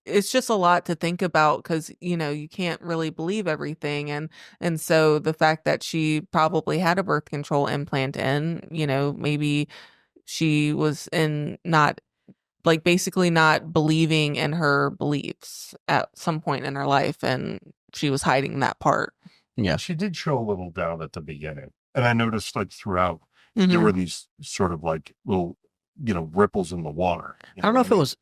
it's just a lot to think about because, you can't really believe everything. And so the fact that she probably had a birth control implant in, maybe she was basically not believing in her beliefs at some point in her life, and she was hiding that part. Yeah. She did show a little doubt at the beginning. And I noticed like throughout there were these sort of like little, ripples in the water. I don't know if it was,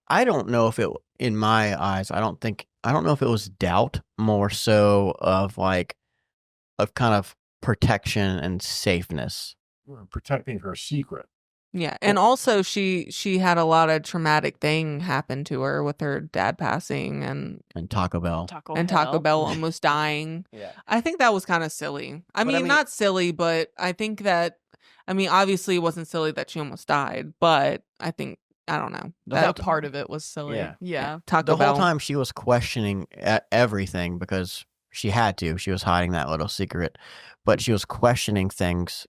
I don't know if it, in my eyes, I don't know if it was doubt, more so of kind of protection and safeness. Protecting her secret. Yeah, and also she had a lot of traumatic thing happen to her with her dad passing and Taco Bell Taco Bell almost dying. Yeah, I think that was kind of silly. I mean, not silly, but I think that obviously it wasn't silly that she almost died, but I think I don't know. That part of it was silly. Yeah. Taco the Bell. whole time she was questioning everything because she had to. She was hiding that little secret, but she was questioning things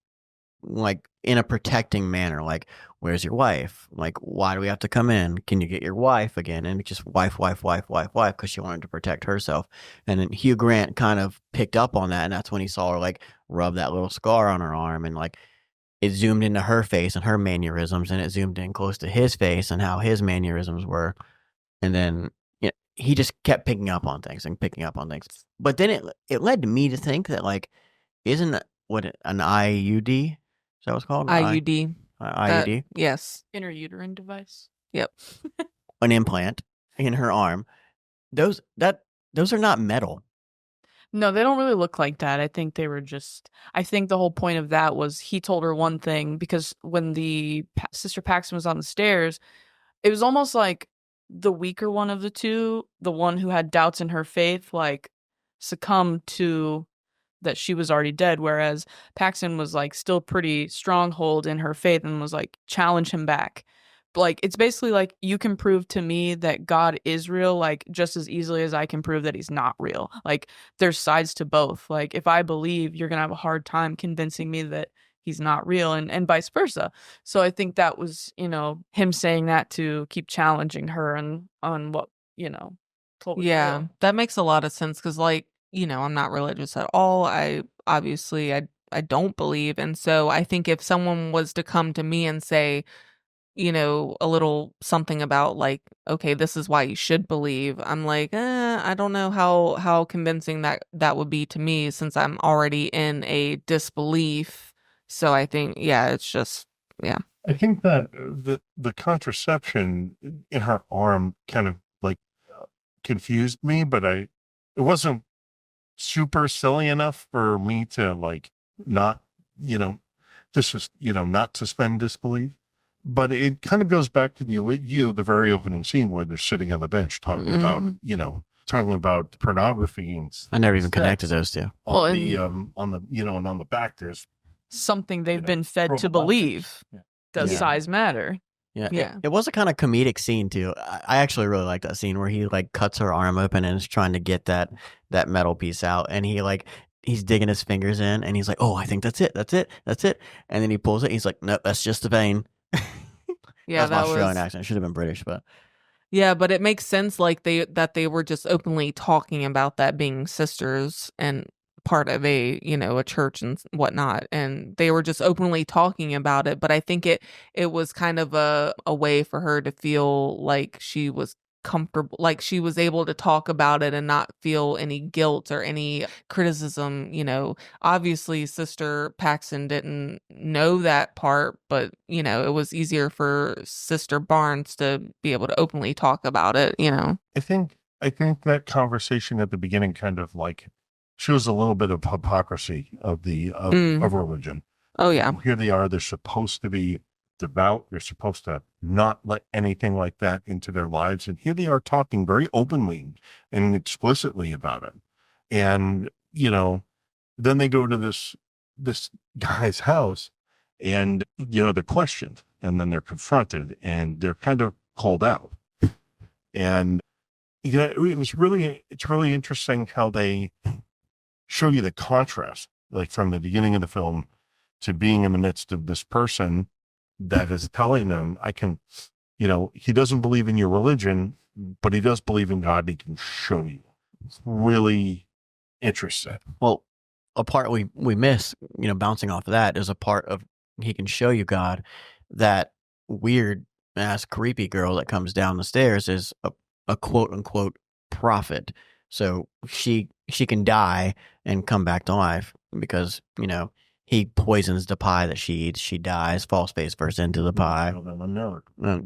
like in a protecting manner, like, where's your wife? Like, why do we have to come in? Can you get your wife again? And just wife, because she wanted to protect herself. And then Hugh Grant kind of picked up on that, and that's when he saw her like rub that little scar on her arm, and like it zoomed into her face and her mannerisms, and it zoomed in close to his face and how his mannerisms were. And then he just kept picking up on things. But then it led to me to think that, like, isn't an IUD? Is that what it's called? IUD. IUD? Yes. Interuterine device. Yep. An implant in her arm. Those are not metal. No, they don't really look like that. I think the whole point of that was he told her one thing, because when the Sister Paxton was on the stairs, it was almost like the weaker one of the two, the one who had doubts in her faith, like succumbed to that she was already dead, whereas Paxton was like still pretty stronghold in her faith and was like challenge him back. like it's basically like you can prove to me that God is real, like just as easily as I can prove that he's not real. Like there's sides to both. Like if I believe, you're gonna have a hard time convincing me that he's not real, and vice versa. So I think that was, him saying that to keep challenging her and on what, what was Yeah, real. that makes a lot of sense because, like, I'm not religious at all. I don't believe. And so I think if someone was to come to me and say, a little something about like, okay, this is why you should believe. I'm like, I don't know how convincing that would be to me since I'm already in a disbelief. So I think, yeah, it's just, yeah. I think that the contraception in her arm kind of like confused me, but it wasn't super silly enough for me to like not, not suspend disbelief. But it kind of goes back to the very opening scene where they're sitting on the bench talking about pornography and I never even connected those two. on the back there's Something they've been fed to believe. Does size matter? Yeah. Yeah. It was a kind of comedic scene too. I actually really like that scene where he like cuts her arm open and is trying to get that metal piece out, and he's digging his fingers in and he's like, "Oh, I think that's it. And then he pulls it and he's like, "Nope, that's just the vein." Yeah, that's my Australian accent. It should have been British, but yeah, but it makes sense like they were just openly talking about that being sisters and part of a church and whatnot, and they were just openly talking about it. But I think it was kind of a way for her to feel like she was comfortable, like she was able to talk about it and not feel any guilt or any criticism. Obviously Sister Paxton didn't know that part, but it was easier for Sister Barnes to be able to openly talk about it. I think that conversation at the beginning kind of like shows a little bit of hypocrisy of religion. Oh yeah. Here they are, they're supposed to be devout, they're supposed to not let anything like that into their lives, and here they are talking very openly and explicitly about it. And then they go to this guy's house and they're questioned, and then they're confronted, and they're kind of called out. And it's really interesting how they show you the contrast, like from the beginning of the film to being in the midst of this person that is telling them, he doesn't believe in your religion, but he does believe in God. He can show you. It's really interesting. Well, a part we miss, bouncing off of that, is a part of he can show you God. That weird ass creepy girl that comes down the stairs is a quote unquote prophet. So she can die and come back to life because, he poisons the pie that she eats. She dies, falls face first into the pie.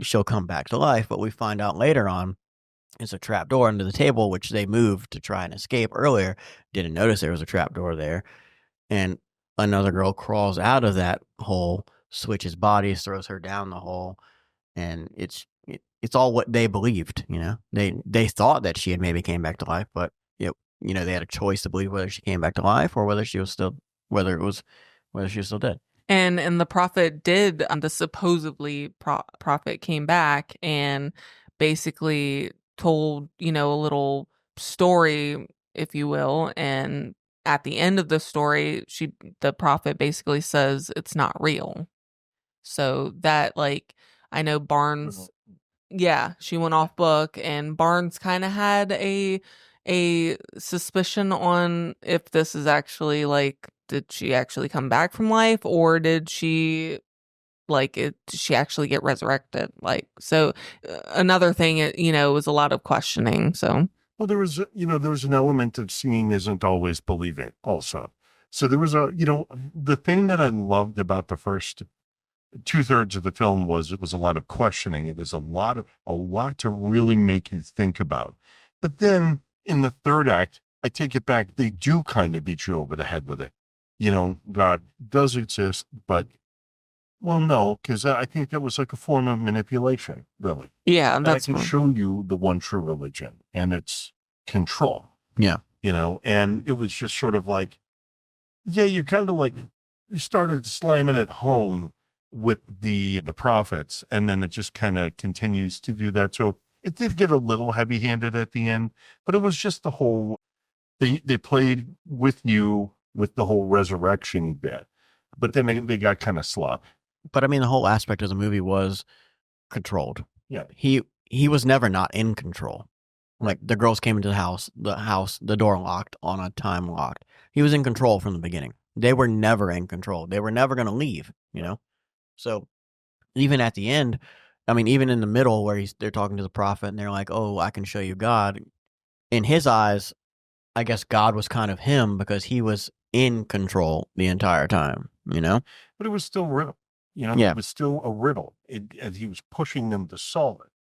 She'll come back to life, but we find out later on it's a trap door under the table, which they moved to try and escape earlier. Didn't notice there was a trap door there. And another girl crawls out of that hole, switches bodies, throws her down the hole. And it's all what they believed, They thought that she had maybe came back to life, but they had a choice to believe whether she came back to life or whether she was still dead. And the prophet did, the supposedly prophet came back and basically told, a little story, if you will. And at the end of the story, the prophet basically says it's not real. So that, like, I know Barnes, yeah, she went off book, and Barnes kind of had a suspicion on if this is actually like, did she actually come back from life, or did she did she actually get resurrected? Like, so another thing, was a lot of questioning. So, well, there was an element of seeing isn't always believing also. So there was the thing that I loved about the first 2/3 of the film was it was a lot of questioning. It was a lot to really make you think about. But then in the third act, I take it back. They do kind of beat you over the head with it. God does exist, but well, no, because I think that was like a form of manipulation, really. Yeah, and that's I can show you the one true religion, and it's control. Yeah, and it was just sort of like, yeah, you kind of like you started slamming it home with the prophets, and then it just kind of continues to do that. So it did get a little heavy-handed at the end, but it was just the whole they played with you with the whole resurrection bit, but then they got kind of sloppy. But I mean, the whole aspect of the movie was controlled. Yeah, he was never not in control. Like the girls came into the door locked on a time locked. He was in control from the beginning. They were never in control. They were never going to leave, you know? So even at the end, I mean, even in the middle where they're talking to the prophet and they're like, oh, I can show you God. In his eyes, I guess God was kind of him because he was in control the entire time, you know? but it was still riddle. You know, it was still a riddle. And he was pushing them to solve it.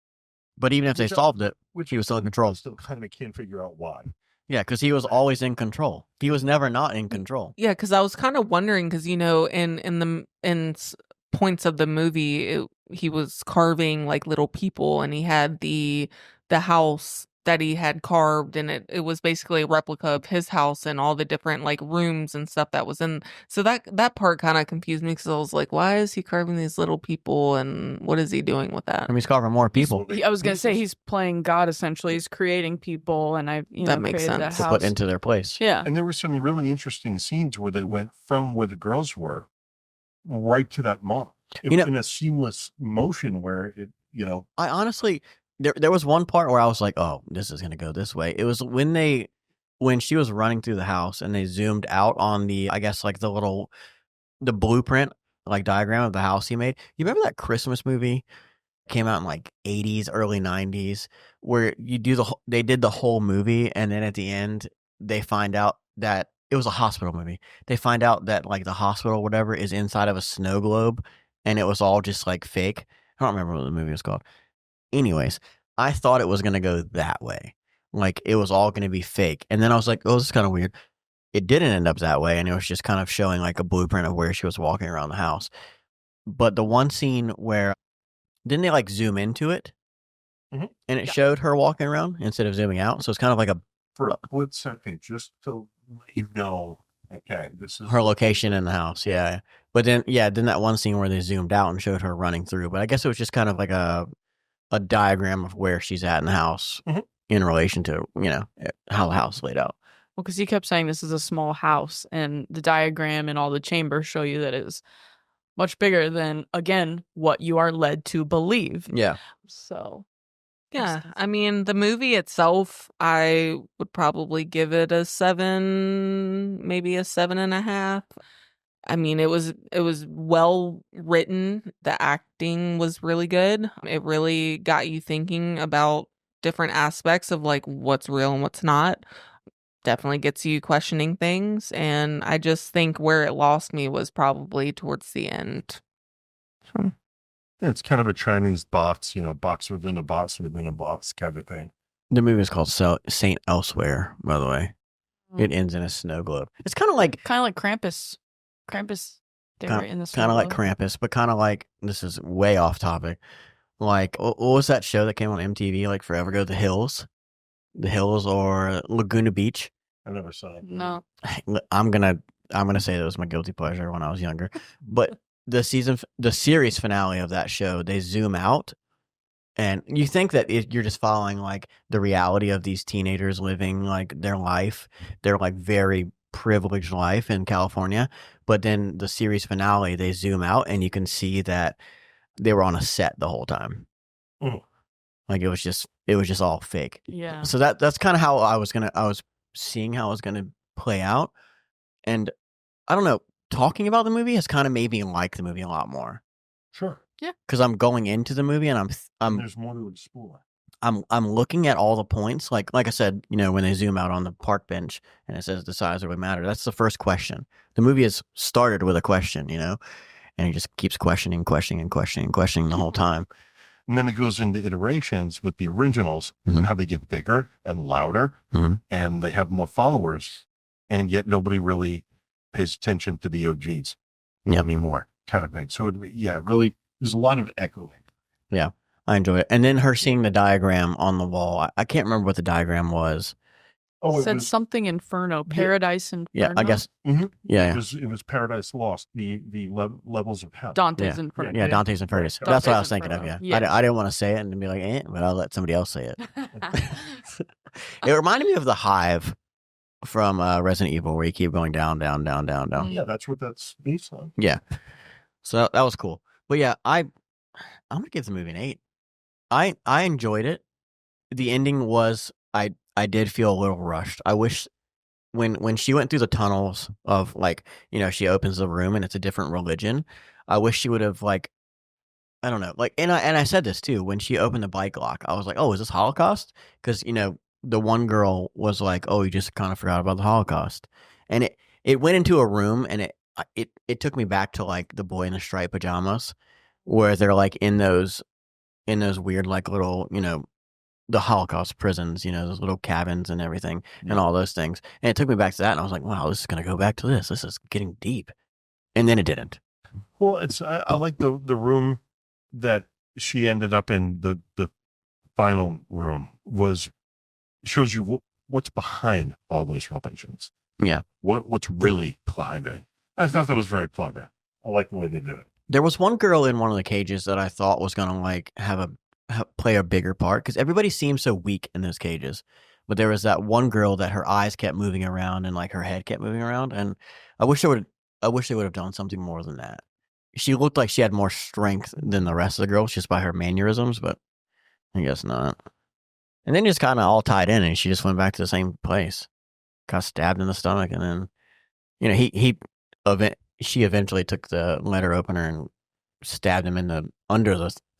But even if they solved it, he was still in control. Still kind of can't figure out why. Yeah, because he was always in control. He was never not in control. Yeah, because I was kind of wondering, because in points of the movie, he was carving like little people, and he had the house that he had carved, and it was basically a replica of his house and all the different like rooms and stuff that was in. So that part kind of confused me, because I was like, why is he carving these little people, and what is he doing with that? I mean, he's carving more people. I was gonna say he's playing God essentially. He's creating people, and that makes sense. To put into their place. Yeah, And there were some really interesting scenes where they went from where the girls were right to that mall. In a seamless motion where it, I honestly, there was one part where I was like, oh, this is going to go this way. It was when she was running through the house and they zoomed out on I guess like the blueprint, like diagram of the house he made. You remember that Christmas movie? Came out in like 80s, early 90s, where they did the whole movie, and then at the end, they find out that it was a hospital movie. They find out that like the hospital or whatever is inside of a snow globe, and it was all just like fake. I don't remember what the movie was called. Anyways, I thought it was going to go that way. Like it was all going to be fake. And then I was like, oh, this is kind of weird. It didn't end up that way. And it was just kind of showing like a blueprint of where she was walking around the house. But the one scene where, didn't they like zoom into it? Mm-hmm. And it showed her walking around instead of zooming out. So it's kind of like for a split second, just to let you know, okay, this is her location in the house. Yeah. But then that one scene where they zoomed out and showed her running through. But I guess it was just kind of like a diagram of where she's at in the house in relation to, how the house laid out. Well, because he kept saying this is a small house, and the diagram and all the chambers show you that it is much bigger than, again, what you are led to believe. Yeah. So. Yeah, I mean, the movie itself, I would probably give it a 7, maybe a 7.5. I mean, it was well written. The acting was really good. It really got you thinking about different aspects of like what's real and what's not. Definitely gets you questioning things. And I just think where it lost me was probably towards the end. So. It's kind of a Chinese box, box within a box within a box kind of thing. The movie is called Saint Elsewhere, by the way. It ends in a snow globe. It's kind of like Krampus. They were in the snow kind of like globe. Krampus, but kind of like, this is way off topic. Like, what was that show that came on MTV like forever ago? The Hills or Laguna Beach. I never saw it. No. I'm gonna say that was my guilty pleasure when I was younger. But the series finale of that show, they zoom out, and you think that you're just following like the reality of these teenagers living like their life, their like very privileged life in California. But then the series finale, they zoom out, and you can see that they were on a set the whole time. Like it was just all fake. Yeah. So that's kind of how I was seeing how it was gonna play out, and I don't know. Talking about the movie has kind of made me like the movie a lot more. Sure. Yeah. Because I'm going into the movie and I'm There's more to explore. I'm looking at all the points. Like I said, when they zoom out on the park bench and it says the size really matter. That's the first question. The movie has started with a question, and it just keeps questioning the whole time. And then it goes into iterations with the originals and how they get bigger and louder and they have more followers, and yet nobody really pays attention to the OGs anymore, kind of thing. So really, there's a lot of echoing. Yeah, I enjoy it. And then her seeing the diagram on the wall. I can't remember what the diagram was. Oh, it Said was, something Inferno, Paradise Inferno. Yeah, I guess. Mhm. Yeah, it was Paradise Lost, the levels of hell. Dante's yeah. Inferno. Yeah, Dante's Inferno. Right. That's what I was Dante's thinking of. Inferno. Yeah, Yeah. I didn't want to say it and be like, but I'll let somebody else say it. It reminded me of the Hive from Resident Evil, where you keep going down, down, down, down, down. Yeah, that's what that's based on. Yeah, so that was cool. But yeah, I'm gonna give the movie an 8. I enjoyed it. The ending was I did feel a little rushed. I wish when she went through the tunnels of, like, she opens the room and it's a different religion. I wish she would have, like, I don't know, like, and I said this too when she opened the bike lock. I was like, oh, is this Holocaust? Because the one girl was like, oh, you just kind of forgot about the Holocaust, and it went into a room and it took me back to, like, The Boy in the Striped Pajamas, where they're, like, in those weird, like, little, the Holocaust prisons, those little cabins and everything, and all those things. And it took me back to that, and I was like, wow, this is going to go back to this. This is getting deep. And then it didn't. Well, I like the room that she ended up in. The final room shows you what's behind all those religions. Yeah. What's really behind it. I thought that was very clever. I like the way they did it. There was one girl in one of the cages that I thought was going to, like, play a bigger part, because everybody seems so weak in those cages. But there was that one girl that her eyes kept moving around and, like, her head kept moving around, and I wish they would have done something more than that. She looked like she had more strength than the rest of the girls just by her mannerisms, but I guess not. And then just kind of all tied in, and she just went back to the same place. Got stabbed in the stomach, and then she eventually took the letter opener and stabbed him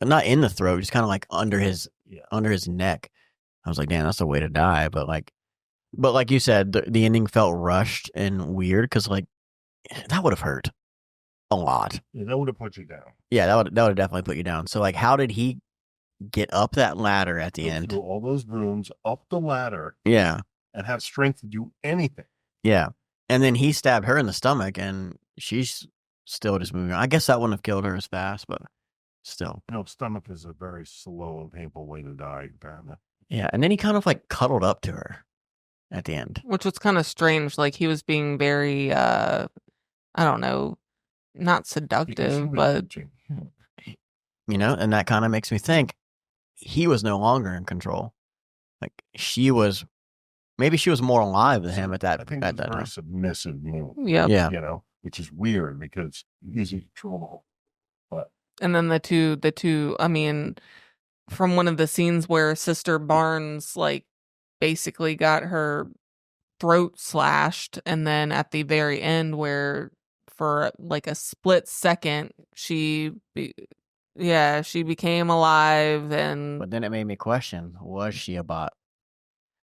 not in the throat, just kind of like under his neck. I was like, damn, that's the way to die. But like you said, the ending felt rushed and weird, because, like, that would have hurt a lot. Yeah, that would have put you down. Yeah, that would have definitely put you down. So, like, how did he get up that ladder at the end? Through all those rooms, up the ladder. Yeah. And have strength to do anything. Yeah. And then he stabbed her in the stomach, and she's still just moving on. I guess that wouldn't have killed her as fast, but still. Stomach is a very slow and painful way to die, apparently. Yeah. And then he kind of, like, cuddled up to her at the end, which was kind of strange. Like, he was being very, I don't know, not seductive, but and that kind of makes me think he was no longer in control. Like, maybe she was more alive than him at that. I think it was a very submissive move. yeah. Which is weird because he's in control. But and then the two. I mean, from one of the scenes where Sister Barnes, like, basically got her throat slashed, and then at the very end, where for, like, a split second she became alive, but then it made me question, was she a bot?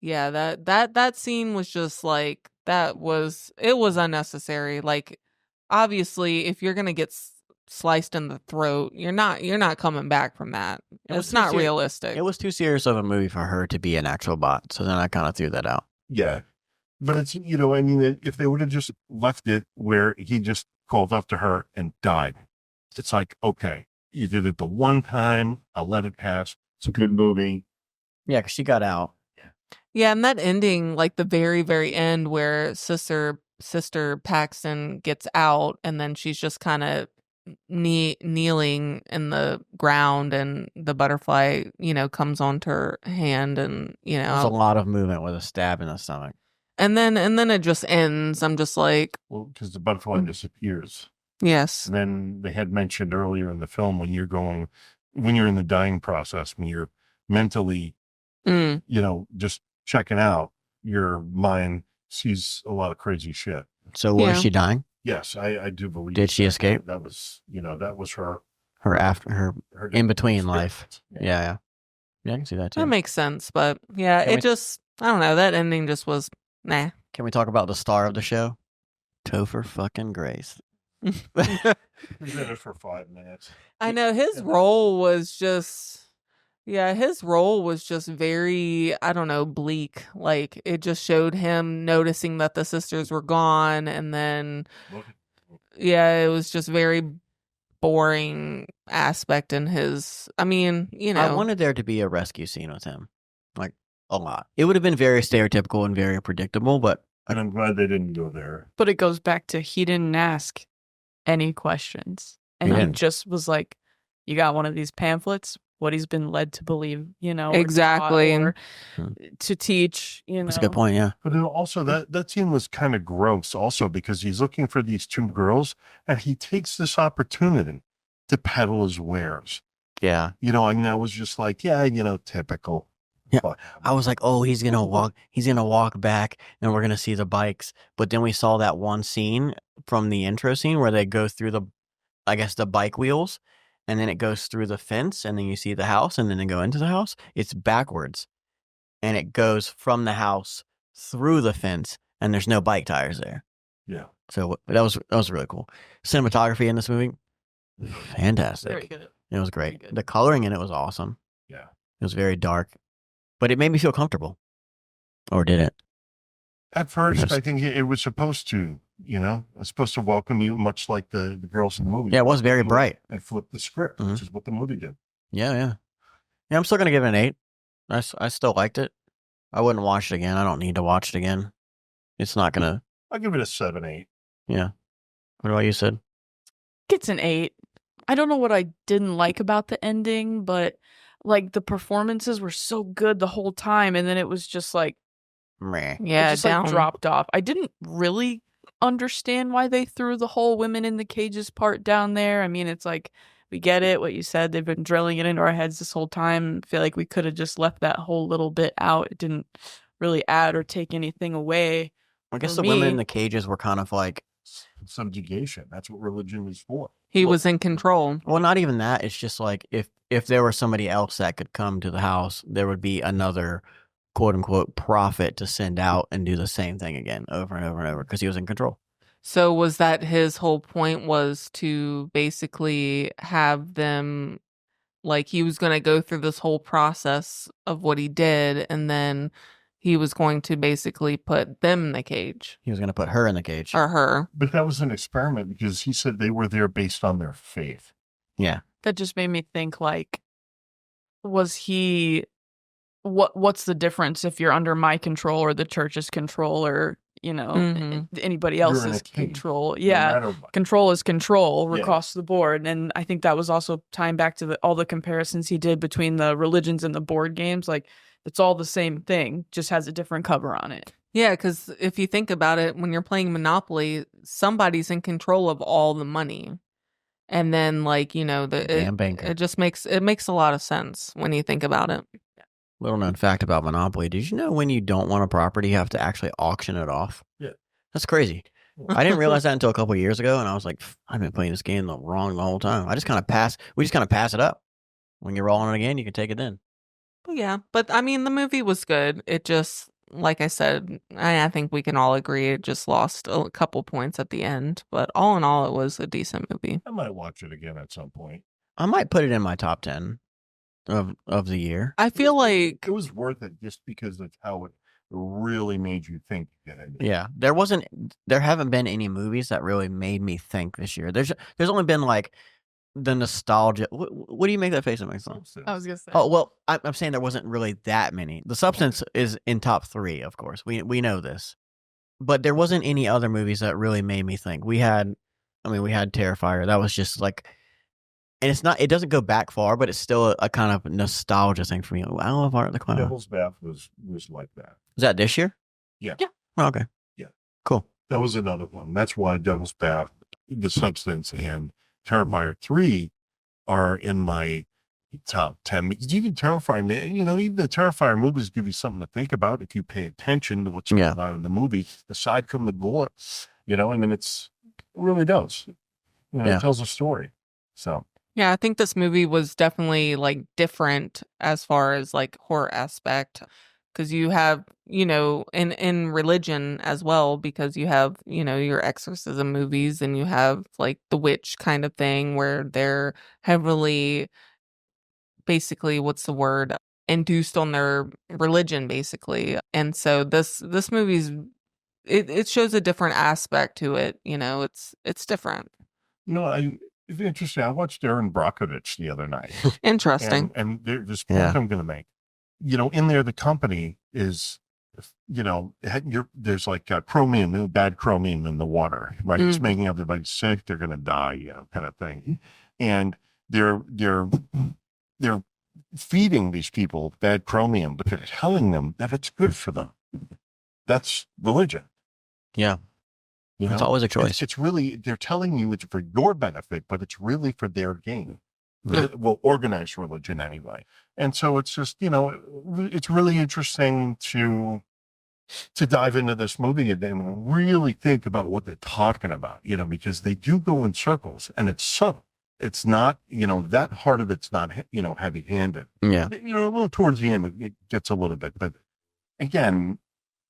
Yeah, that scene was just like, it was unnecessary. Like, obviously, if you're gonna get sliced in the throat, you're not coming back from that. It's not realistic. It was too serious of a movie for her to be an actual bot, so then I kind of threw that out. yeah, but it's I mean, if they would have just left it where he just called up to her and died, it's like, okay, you did it the one time, I'll let it pass. It's a good movie. Yeah, because she got out. Yeah, and that ending, like the very, very end, where Sister Paxton gets out, and then she's just kind of kneeling in the ground, and the butterfly, comes onto her hand, and there's a lot of movement with a stab in the stomach, and then it just ends. I'm just like, well, because the butterfly disappears. Yes. And then they had mentioned earlier in the film when you're in the dying process, when you're mentally, just checking out, your mind sees a lot of crazy shit. So was she dying? Yes, I do believe. Did she escape? That was, that was her in between life. Yeah, I can see that too. That makes sense, but yeah, I don't know. That ending just was nah. Can we talk about the star of the show, Topher fucking Grace? He's in it for 5 minutes. I know his role was just. Yeah, his role was just very, I don't know, bleak. Like, it just showed him noticing that the sisters were gone, and then, it was just very boring aspect in his, I mean, I wanted there to be a rescue scene with him. Like, a lot. It would have been very stereotypical and very predictable, but And I'm glad they didn't go there. But it goes back to he didn't ask any questions. And He he didn't. just was like, you got one of these pamphlets, what he's been led to believe, or taught Exactly. or Hmm. to teach, that's a good point. Yeah. But then also that scene was kind of gross also because he's looking for these two girls and he takes this opportunity to peddle his wares. Yeah. And I was just like, typical. Yeah. But- I was like, oh, he's gonna walk back and we're gonna see the bikes. But then we saw that one scene from the intro scene where they go through the bike wheels, and then it goes through the fence, and then you see the house, and then they go into the house. It's backwards. And it goes from the house through the fence, and there's no bike tires there. Yeah. So that was really cool. Cinematography in this movie, fantastic. very good. It was great. Very good. The coloring in it was awesome. Yeah. It was very dark, but it made me feel comfortable. Or did it? At first, Yes. I think it was supposed to, it's supposed to welcome you much like the girls in the movie. Yeah, it was very bright. And flip the script, which is what the movie did. Yeah. I'm still gonna give it an 8. I still liked it. I wouldn't watch it again. I don't need to watch it again. It's not gonna. I'll give it a 7-8. Yeah. What about you, Sid? Gets an 8. I don't know what I didn't like about the ending, but like the performances were so good the whole time, and then it was just like Meh. Yeah, it just down. like dropped off. I didn't really understand why they threw the whole women in the cages part down there. I mean, it's like we get it, what you said. They've been drilling it into our heads this whole time. I feel like we could have just left that whole little bit out. It didn't really add or take anything away. I guess For the women me- in the cages were kind of like, Subjugation. That's what religion is for. He was in control. well, not even that. It's just like if there were somebody else that could come to the house, there would be another quote unquote prophet to send out and do the same thing again over and over and over because he was in control. So was that his whole point, was to basically have them, like, he was going to go through this whole process of what he did, and then he was going to basically put them in the cage, He was gonna put her in the cage. or her. But that was an experiment because he said they were there based on their faith. Yeah. That just made me think like, was he what's the difference if you're under my control or the church's control or anybody You're in else's a cage, control? no Yeah, matter what. control is control Yeah. across the board. And I think that was also tying back to all the comparisons he did between the religions and the board games. Like, it's all the same thing, just has a different cover on it. Yeah, because if you think about it, when you're playing Monopoly, somebody's in control of all the money. And then, like, Damn banker. it just makes a lot of sense when you think about it. Little known fact about Monopoly. Did you know when you don't want a property, you have to actually auction it off? Yeah. That's crazy. I didn't realize that until a couple of years ago, and I was like, I've been playing this game wrong the whole time. We just kind of pass it up. When you're rolling it again, you can take it then. Yeah, but I mean, the movie was good. It just, like I said, I think we can all agree it just lost a couple points at the end. But all in all, it was a decent movie. I might watch it again at some point. I might put it in my top 10 of the year. I feel like It was worth it just because of how it really made you think. Yeah, there haven't been any movies that really made me think this year. There's only been like the nostalgia. What do you make that face at, Maxine? I was gonna say. Oh well, I'm saying there wasn't really that many. The Substance is in top 3, of course. We know this, but there wasn't any other movies that really made me think. We had Terrifier. That was just like, and it doesn't go back far, but it's still a kind of nostalgia thing for me. I love Art of the Clown. Devil's Bath was like that. Is that this year? Yeah. Yeah. Oh, okay. Yeah. Cool. That was another one. That's why Devil's Bath, The Substance, and Terrifier 3 are in my top 10. Because even Terrifier, even the Terrifier movies give you something to think about if you pay attention to what's going on in the movie, aside from the gore, and then it really does. It tells a story. So. yeah, I think this movie was definitely like different as far as like horror aspect. Because you have, in religion as well, because you have, your exorcism movies and you have like the witch kind of thing where they're heavily, basically, what's the word, induced on their religion, basically. And so this movie's, it shows a different aspect to it. It's different. It's interesting. I watched Aaron Brockovich the other night. Interesting. And there's point I'm going to make. In there, the company is, there's like chromium, bad chromium in the water, right? It's making everybody sick. They're going to die, kind of thing. And they're feeding these people bad chromium, but they're telling them that it's good for them. That's religion. Yeah. It's always a choice. It's really, they're telling you it's for your benefit, but it's really for their gain. Well, organized religion anyway. And so it's just, it's really interesting to dive into this movie and really think about what they're talking about, because they do go in circles and it's subtle. It's not, that part of it's not, heavy handed. Yeah. A little towards the end, it gets a little bit, but again,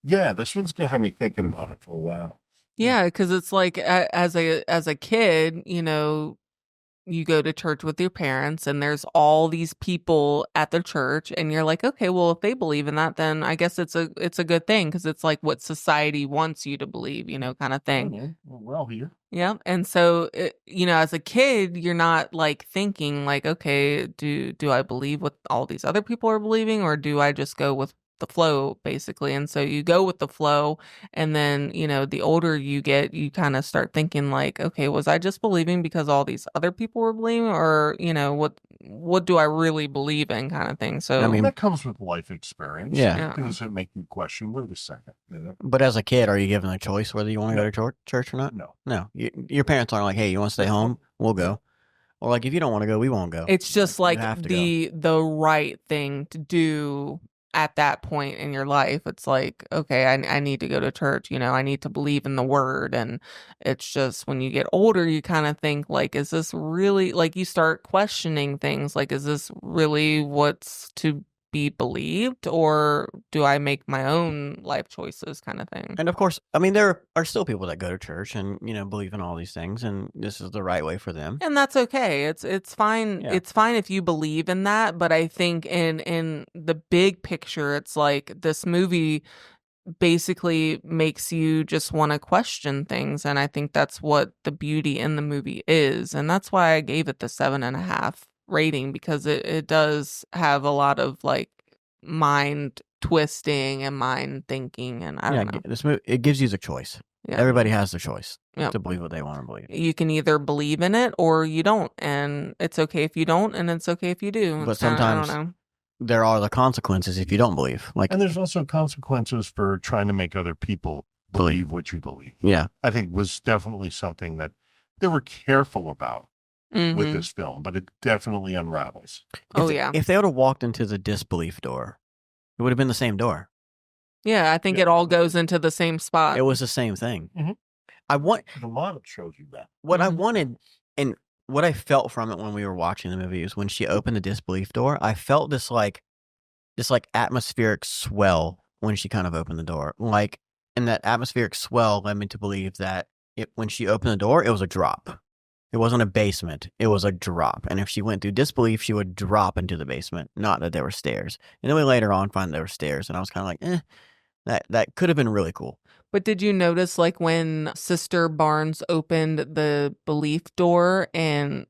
this one's going to have me thinking about it for a while. Yeah, because it's like as a kid, you go to church with your parents and there's all these people at the church and you're like, okay, well, if they believe in that, then I guess it's a good thing because it's like what society wants you to believe, kind of thing. Okay. Well, here. Yeah. And so, as a kid, you're not like thinking like, okay, do I believe what all these other people are believing or do I just go with the flow basically? And so you go with the flow and then the older you get you kind of start thinking like, okay, was I just believing because all these other people were believing or what do I really believe in kind of thing? So I mean that comes with life experience. Yeah. Things that make you question, wait a second, But as a kid, are you given a choice whether you want to go to church or not? No. Your parents aren't like, hey, you want to stay home, we'll go, or like if you don't want to go, we won't go. It's just like the right thing to do at that point in your life. It's like, okay, I need to go to church, I need to believe in the word. And it's just when you get older, you kind of think like, is this really, like you start questioning things like, is this really what's to be believed or do I make my own life choices kind of thing? And of course, I mean, there are still people that go to church and, believe in all these things and this is the right way for them. And that's okay. It's fine. Yeah. It's fine if you believe in that. But I think in the big picture, it's like this movie basically makes you just want to question things. And I think that's what the beauty in the movie is. And that's why I gave it the 7.5 rating because it does have a lot of like mind twisting and mind thinking and I don't know. This movie, it gives you the choice. Yeah. Everybody has the choice to believe what they want to believe. You can either believe in it or you don't, and it's okay if you don't, and it's okay if you do. But sometimes there are the consequences if you don't believe. And there's also consequences for trying to make other people believe what you believe. Yeah, I think was definitely something that they were careful about. With this film, but it definitely unravels. If they would have walked into the disbelief door, it would have been the same door. Yeah, I think it all goes into the same spot. It was the same thing. The model shows you that. What I wanted and what I felt from it when we were watching the movie is when she opened the disbelief door, I felt this atmospheric swell when she kind of opened the door. Like, and that atmospheric swell led me to believe that when she opened the door, it was a drop. It wasn't a basement. It was a drop. And if she went through disbelief, she would drop into the basement, not that there were stairs. And then we later on find there were stairs. And I was kind of like, that could have been really cool. But did you notice like when Sister Barnes opened the belief door and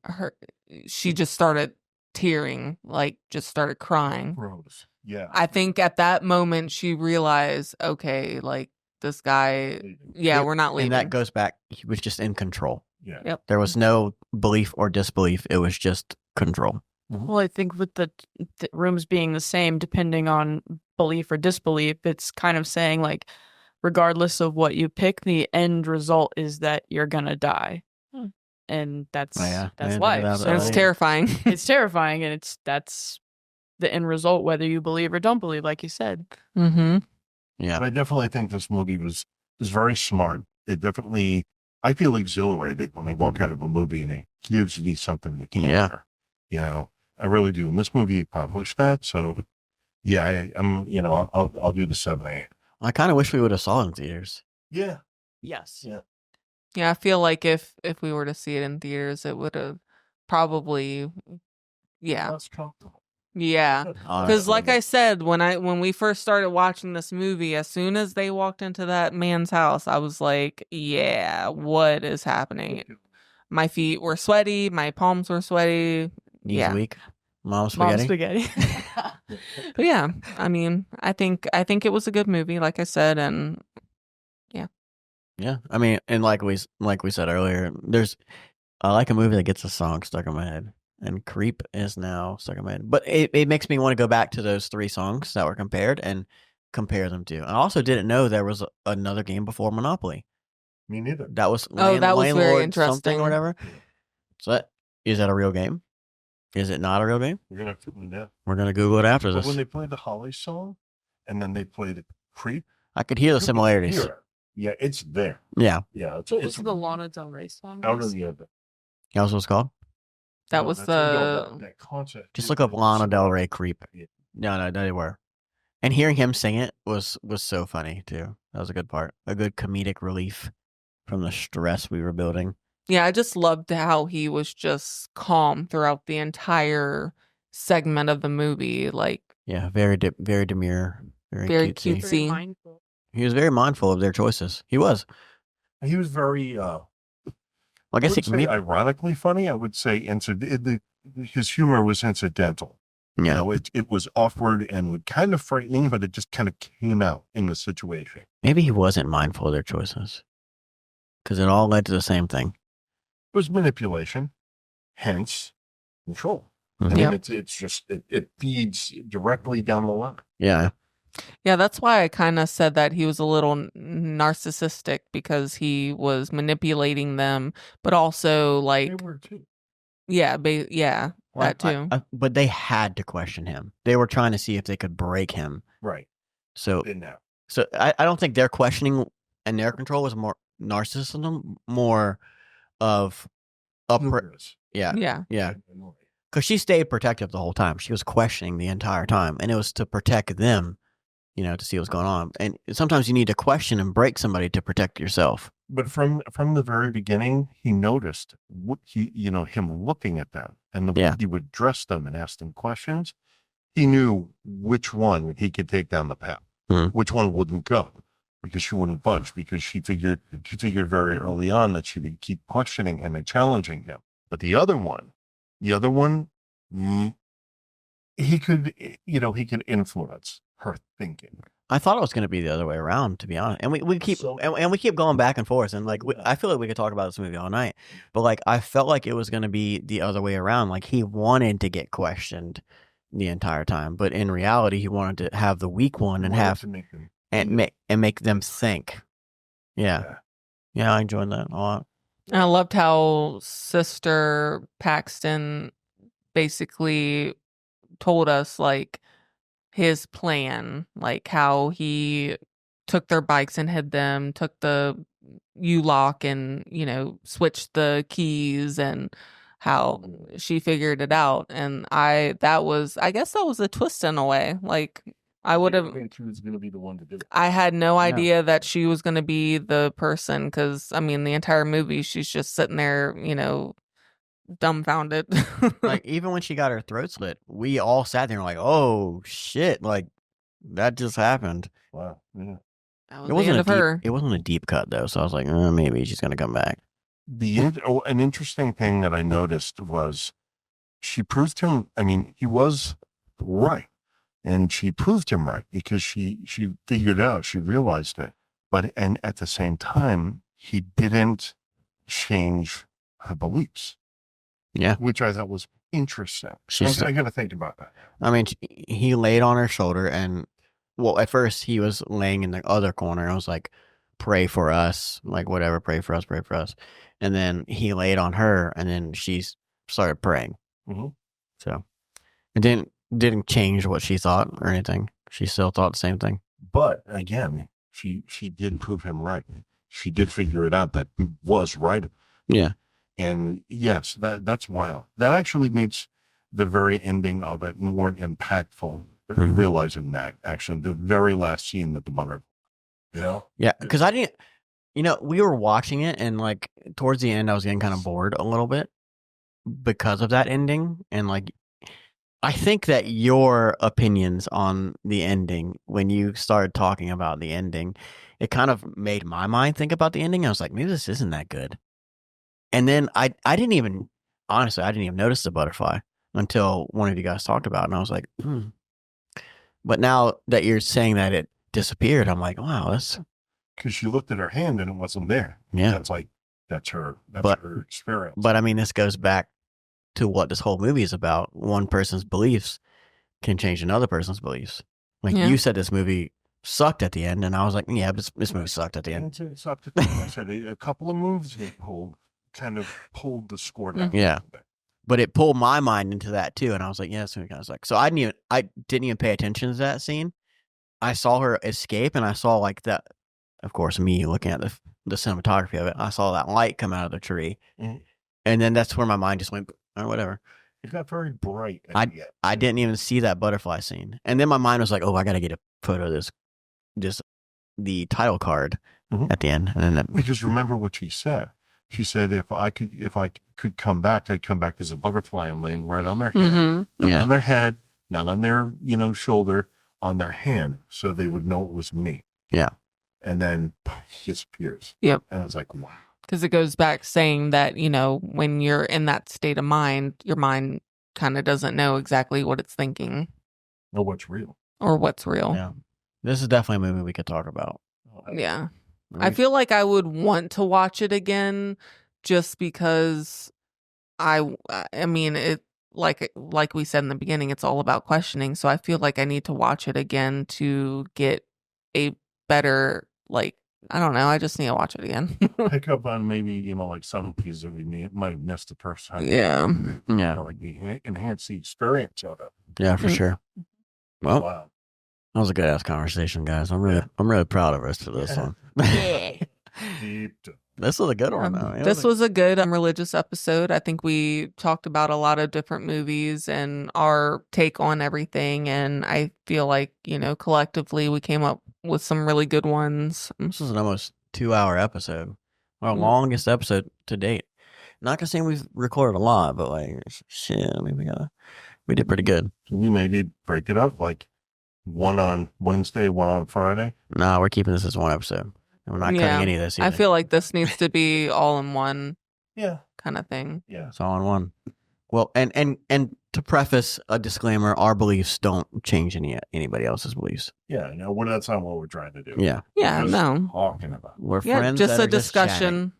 she just started tearing, like just started crying? Gross. Yeah. I think at that moment she realized, okay, like this guy, we're not leaving. And that goes back, he was just in control. Yeah. Yep. There was no belief or disbelief. It was just control. Well, I think with the rooms being the same, depending on belief or disbelief, it's kind of saying like, regardless of what you pick, the end result is that you're gonna die, and that's life. So it's terrifying. It's terrifying, and that's the end result, whether you believe or don't believe, like you said. Yeah, but I definitely think this movie was very smart. It definitely. I feel exhilarated when I walk out of a movie and it gives me something to care. I really do. And this movie accomplished that. So, I'm. I'll do the 7.8. I kind of wish we would have saw it in theaters. Yeah. Yes. Yeah. Yeah, I feel like if we were to see it in theaters, it would have probably, Less comfortable. Yeah, because like I said, when we first started watching this movie, as soon as they walked into that man's house, I was like, yeah, what is happening? My feet were sweaty, my palms were sweaty. Knees weak. Mom Mom spaghetti. spaghetti. But yeah, I mean, I think it was a good movie, like I said, and Yeah, I mean, and like we said earlier, I like a movie that gets a song stuck in my head, and Creep is now stuck in my head. But it makes me want to go back to those 3 songs that were compared and compare them to. I also didn't know there was another game before Monopoly. Me neither. That was that was very Landlord interesting. something or whatever. So is that a real game? Is it not a real game? We're gonna have to find out. We're gonna Google it after But this. when they played the Holly song, and then they played Creep, I could hear the you can similarities. hear it. Yeah, it's there. Yeah, Yeah, What it's was the Lana Del Rey song? out of the other. that was what it's called. that was the that concept. Just look up Lana Del Rey Creep. No, they were. And hearing him sing it was so funny too. That was a good part. A good comedic relief from the stress we were building. yeah. I just loved how he was just calm throughout the entire segment of the movie. Like, Yeah, very demure, Very cutesy. cutesy. Very mindful. He was very mindful of their choices. He was. He was very. Well, I guess he would can say be. ironically funny. I would say his humor was incidental. You Yeah, know, it was awkward and kind of frightening, but it just kind of came out in the situation. maybe he wasn't mindful of their choices because it all led to the same thing. It was manipulation, hence control. Mhm. I mean, Yep. it's just it feeds directly down the line. Yeah, yeah, that's why I kind of said that he was a little narcissistic because he was manipulating them, but also like, They were too. yeah, yeah, Well, that too. but they had to question him. They were trying to see if they could break him. Right. So Didn't have. So I don't think their questioning and their control was more narcissism, more of Numerous. yeah, Yeah. yeah. Because she stayed protective the whole time. She was questioning the entire time, and it was to protect them, to see what's going on. And sometimes you need to question and break somebody to protect yourself. But from the very beginning, he noticed him looking at them and the way he would address them and ask them questions. He knew which one he could take down the path, which one wouldn't go, because she wouldn't budge. Because she figured very early on that she would keep questioning and challenging him. But the other one, he could influence her thinking. I thought it was going to be the other way around, to be honest. And we keep and we keep going back and forth. And I feel like we could talk about this movie all night. But like I felt like it was going to be the other way around. Like he wanted to get questioned the entire time, but in reality, he wanted to have the weak one and make them think. Yeah, I enjoyed that a lot. And I loved how Sister Paxton basically told us like his plan, like how he took their bikes and hid them, took the U-lock and, switched the keys, and how she figured it out. And I guess that was a twist in a way. Like I would have. She was going to be the one to do it. I had no idea that she was going to be the person, because I mean, the entire movie she's just sitting there, dumbfounded. Like even when she got her throat slit, we all sat there and like, oh shit, like that just happened. Wow. Yeah. That was the end of her. It wasn't a deep cut though, so I was like, maybe she's gonna come back. An interesting thing that I noticed was she proved him. I mean, he was right, and she proved him right because she figured out, she realized it. But at the same time, he didn't change her beliefs. Yeah, which I thought was interesting. I got to think about that. I mean, he laid on her shoulder, and well, at first he was laying in the other corner. I was like, "Pray for us," like whatever, pray for us. And then he laid on her, and then she started praying. Mm-hmm. So it didn't change what she thought or anything. She still thought the same thing. But again, she did prove him right. She did figure it out that he was right. Yeah. And yes, that's wild. That actually makes the very ending of it more impactful. Mm-hmm. Realizing that actually the very last scene that the mother, yeah, because I didn't, we were watching it, and like towards the end, I was getting kind of bored a little bit because of that ending, and like I think that your opinions on the ending, when you started talking about the ending, it kind of made my mind think about the ending. I was like, maybe this isn't that good. And then I didn't even notice the butterfly. until one of you guys talked about it, and I was like, But now that you're saying that it disappeared, I'm like, wow, that's because she looked at her hand and it wasn't there. Yeah. That's her experience. But I mean, this goes back to what this whole movie is about. One person's beliefs can change another person's beliefs. Like you said, this movie sucked at the end, and I was like, yeah, but this movie sucked at the end. It sucked at the end. I said a couple of moves they kind of pulled the score down. Yeah. But it pulled my mind into that too, and I was like, yeah, this movie kind of sucked. So I didn't even pay attention to that scene. I saw her escape, and I saw like that. Of course, me looking at the cinematography of it, I saw that light come out of the tree, and then that's where my mind just went, or whatever. It got very bright. I didn't even see that butterfly scene, and then my mind was like, oh, I got to get a photo of this, the title card at the end, and then because remember what she said. She said, if I could come back, I'd come back as a butterfly and laying right on their head, not on their head, not on their shoulder, on their hand, so they would know it was me. Yeah. And then disappears. Yep. And I was like, wow. Because it goes back saying that, when you're in that state of mind, your mind kind of doesn't know exactly what it's thinking. Or what's real. Yeah. This is definitely a movie we could talk about. Yeah. I feel like I would want to watch it again just because I mean, it like we said in the beginning, it's all about questioning. So I feel like I need to watch it again to get a better, I don't know. I just need to watch it again. Pick up on maybe, like some pieces that we might have missed the first time. Yeah. Like enhance the experience of it. Yeah, for sure. Well, wow. That was a good ass conversation, guys. I'm really proud of us for this one. This was a good one, though. This was a good religious episode. I think we talked about a lot of different movies and our take on everything. And I feel like, collectively we came up with some really good ones. This was an almost 2-hour episode. Our longest episode to date. Not gonna say we've recorded a lot, but shit, I mean, we did pretty good. So we maybe break it up, one on Wednesday, one on Friday. No, we're keeping this as one episode. We're not cutting any of this either. I feel like this needs to be all in one kind of thing. Yeah. It's all in one. Well, and to preface a disclaimer, our beliefs don't change anybody else's beliefs. Yeah, no, that's not what we're trying to do. Yeah. Yeah, no. Talking about. We're friends. Just that a are discussion.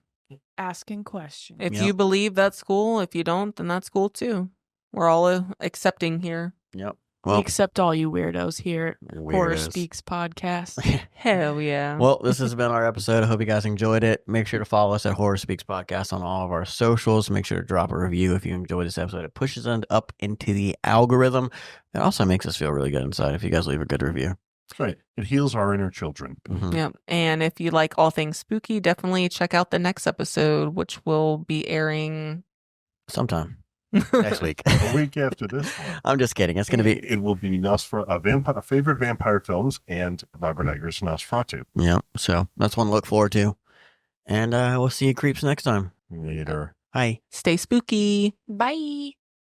Asking questions. If you believe, that's cool. If you don't, then that's cool too. We're all accepting here. Yep. We Well, accept all you weirdos here at Horror weirdos. Speaks podcast. Hell yeah. Well, this has been our episode. I hope you guys enjoyed it. Make sure to follow us at Horror Speaks Podcast on all of our socials. Make sure to drop a review if you enjoyed this episode. It pushes us up into the algorithm. It also makes us feel really good inside if you guys leave a good review. That's right. It heals our inner children. Mhm. Yep. And if you like all things spooky, definitely check out the next episode, which will be airing Sometime next week. A week after this one. I'm just kidding. It's going to be. It will be favorite vampire films and Robert Eggers' Nosferatu. Yeah. So that's one to look forward to. And we'll see you creeps next time. Later. Bye. Stay spooky. Bye.